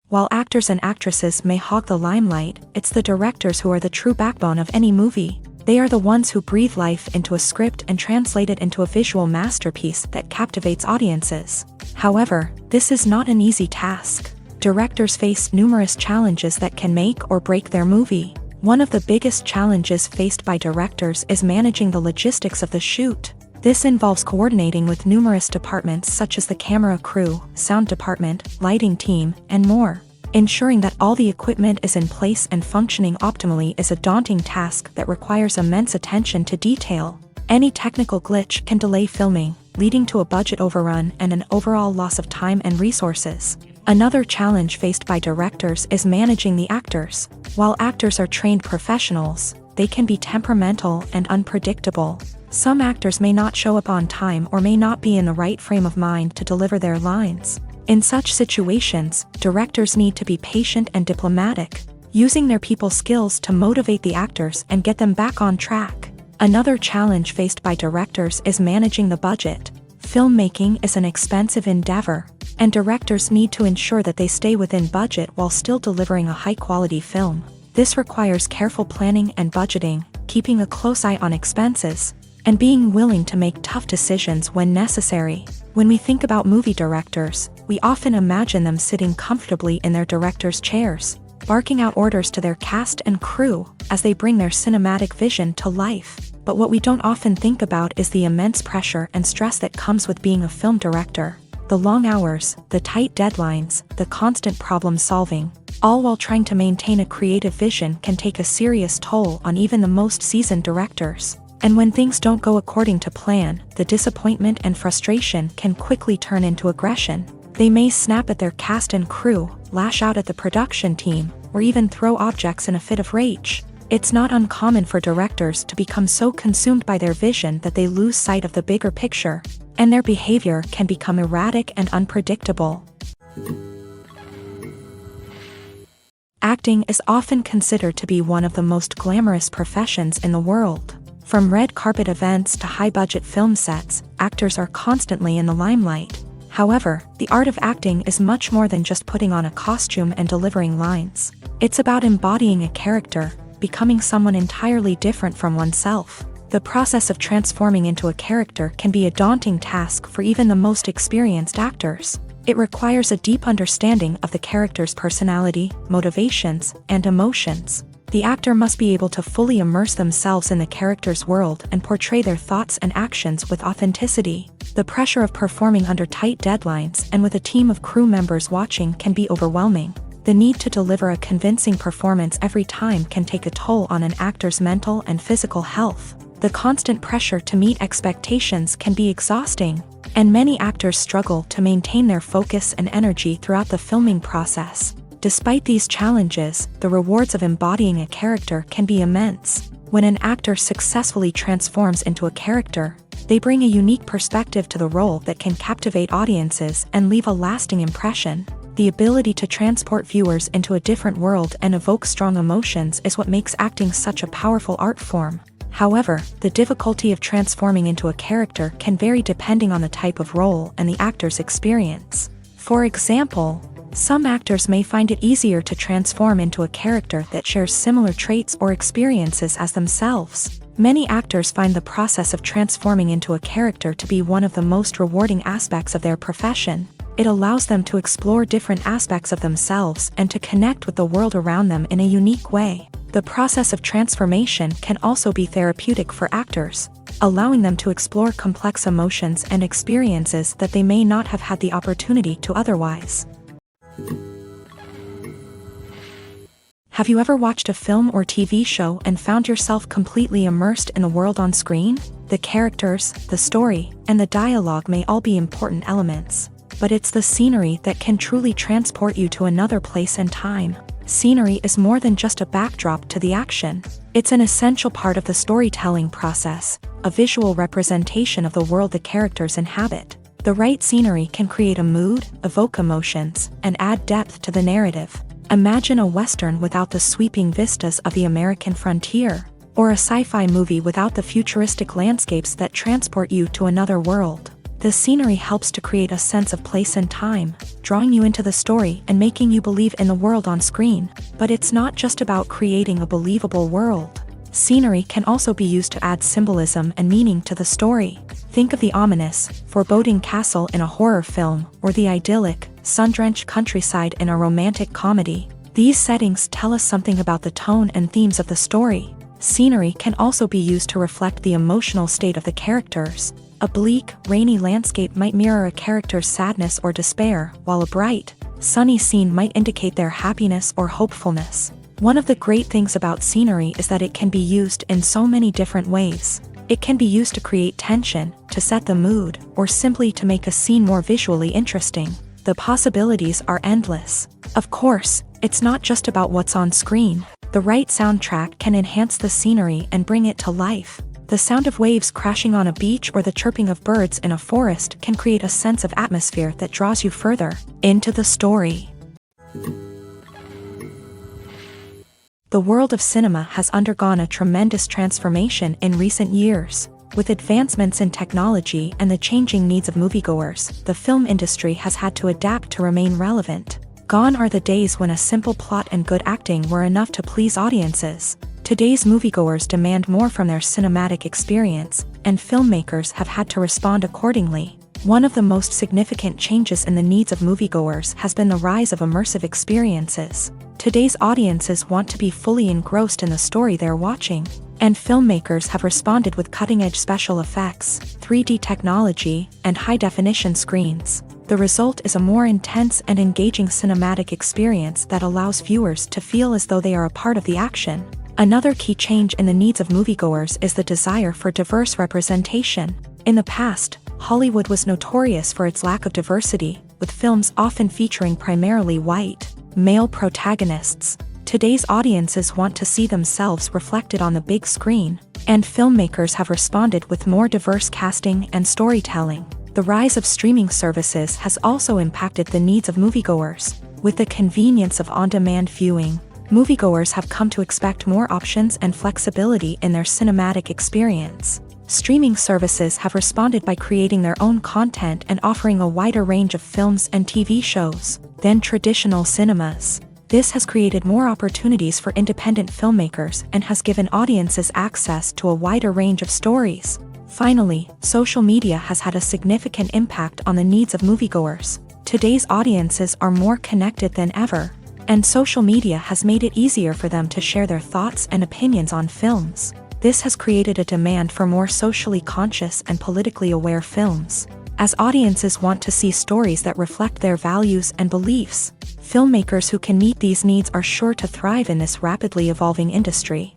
While actors and actresses may hog the limelight, it's the directors who are the true backbone of any movie. They are the ones who breathe life into a script and translate it into a visual masterpiece that captivates audiences. However, this is not an easy task. Directors face numerous challenges that can make or break their movie. One of the biggest challenges faced by directors is managing the logistics of the shoot. This involves coordinating with numerous departments such as the camera crew, sound department, lighting team, and more. Ensuring that all the equipment is in place and functioning optimally is a daunting task that requires immense attention to detail. Any technical glitch can delay filming, leading to a budget overrun and an overall loss of time and resources. Another challenge faced by directors is managing the actors. While actors are trained professionals, they can be temperamental and unpredictable. Some actors may not show up on time or may not be in the right frame of mind to deliver their lines. In such situations, directors need to be patient and diplomatic, using their people skills to motivate the actors and get them back on track. Another challenge faced by directors is managing the budget. Filmmaking is an expensive endeavor, and directors need to ensure that they stay within budget while still delivering a high-quality film. This requires careful planning and budgeting, keeping a close eye on expenses, and being willing to make tough decisions when necessary. When we think about movie directors, we often imagine them sitting comfortably in their director's chairs, barking out orders to their cast and crew as they bring their cinematic vision to life. But what we don't often think about is the immense pressure and stress that comes with being a film director. The long hours, the tight deadlines, the constant problem solving, all while trying to maintain a creative vision can take a serious toll on even the most seasoned directors. And when things don't go according to plan, the disappointment and frustration can quickly turn into aggression. They may snap at their cast and crew, lash out at the production team, or even throw objects in a fit of rage. It's not uncommon for directors to become so consumed by their vision that they lose sight of the bigger picture, and their behavior can become erratic and unpredictable. Acting is often considered to be one of the most glamorous professions in the world. From red carpet events to high-budget film sets, actors are constantly in the limelight. However, the art of acting is much more than just putting on a costume and delivering lines. It's about embodying a character, becoming someone entirely different from oneself. The process of transforming into a character can be a daunting task for even the most experienced actors. It requires a deep understanding of the character's personality, motivations, and emotions. The actor must be able to fully immerse themselves in the character's world and portray their thoughts and actions with authenticity. The pressure of performing under tight deadlines and with a team of crew members watching can be overwhelming. The need to deliver a convincing performance every time can take a toll on an actor's mental and physical health. The constant pressure to meet expectations can be exhausting, and many actors struggle to maintain their focus and energy throughout the filming process. Despite these challenges, the rewards of embodying a character can be immense. When an actor successfully transforms into a character, they bring a unique perspective to the role that can captivate audiences and leave a lasting impression. The ability to transport viewers into a different world and evoke strong emotions is what makes acting such a powerful art form. However, the difficulty of transforming into a character can vary depending on the type of role and the actor's experience. For example, some actors may find it easier to transform into a character that shares similar traits or experiences as themselves. Many actors find the process of transforming into a character to be one of the most rewarding aspects of their profession. It allows them to explore different aspects of themselves and to connect with the world around them in a unique way. The process of transformation can also be therapeutic for actors, allowing them to explore complex emotions and experiences that they may not have had the opportunity to otherwise. Have you ever watched a film or TV show and found yourself completely immersed in the world on screen? The characters, the story, and the dialogue may all be important elements, but it's the scenery that can truly transport you to another place and time. Scenery is more than just a backdrop to the action. It's an essential part of the storytelling process, a visual representation of the world the characters inhabit. The right scenery can create a mood, evoke emotions, and add depth to the narrative. Imagine a Western without the sweeping vistas of the American frontier, or a sci-fi movie without the futuristic landscapes that transport you to another world. The scenery helps to create a sense of place and time, drawing you into the story and making you believe in the world on screen. But it's not just about creating a believable world. Scenery can also be used to add symbolism and meaning to the story. Think of the ominous, foreboding castle in a horror film, or the idyllic, sun-drenched countryside in a romantic comedy. These settings tell us something about the tone and themes of the story. Scenery can also be used to reflect the emotional state of the characters. A bleak, rainy landscape might mirror a character's sadness or despair, while a bright, sunny scene might indicate their happiness or hopefulness. One of the great things about scenery is that it can be used in so many different ways. It can be used to create tension, to set the mood, or simply to make a scene more visually interesting. The possibilities are endless. Of course, it's not just about what's on screen. The right soundtrack can enhance the scenery and bring it to life. The sound of waves crashing on a beach or the chirping of birds in a forest can create a sense of atmosphere that draws you further into the story. The world of cinema has undergone a tremendous transformation in recent years. With advancements in technology and the changing needs of moviegoers, the film industry has had to adapt to remain relevant. Gone are the days when a simple plot and good acting were enough to please audiences. Today's moviegoers demand more from their cinematic experience, and filmmakers have had to respond accordingly. One of the most significant changes in the needs of moviegoers has been the rise of immersive experiences. Today's audiences want to be fully engrossed in the story they're watching, and filmmakers have responded with cutting-edge special effects, 3D technology, and high-definition screens. The result is a more intense and engaging cinematic experience that allows viewers to feel as though they are a part of the action. Another key change in the needs of moviegoers is the desire for diverse representation. In the past, Hollywood was notorious for its lack of diversity, with films often featuring primarily white, male protagonists. Today's audiences want to see themselves reflected on the big screen, and filmmakers have responded with more diverse casting and storytelling. The rise of streaming services has also impacted the needs of moviegoers. With the convenience of on-demand viewing, moviegoers have come to expect more options and flexibility in their cinematic experience. Streaming services have responded by creating their own content and offering a wider range of films and TV shows than traditional cinemas. This has created more opportunities for independent filmmakers and has given audiences access to a wider range of stories. Finally, social media has had a significant impact on the needs of moviegoers. Today's audiences are more connected than ever, and social media has made it easier for them to share their thoughts and opinions on films. This has created a demand for more socially conscious and politically aware films. As audiences want to see stories that reflect their values and beliefs, filmmakers who can meet these needs are sure to thrive in this rapidly evolving industry.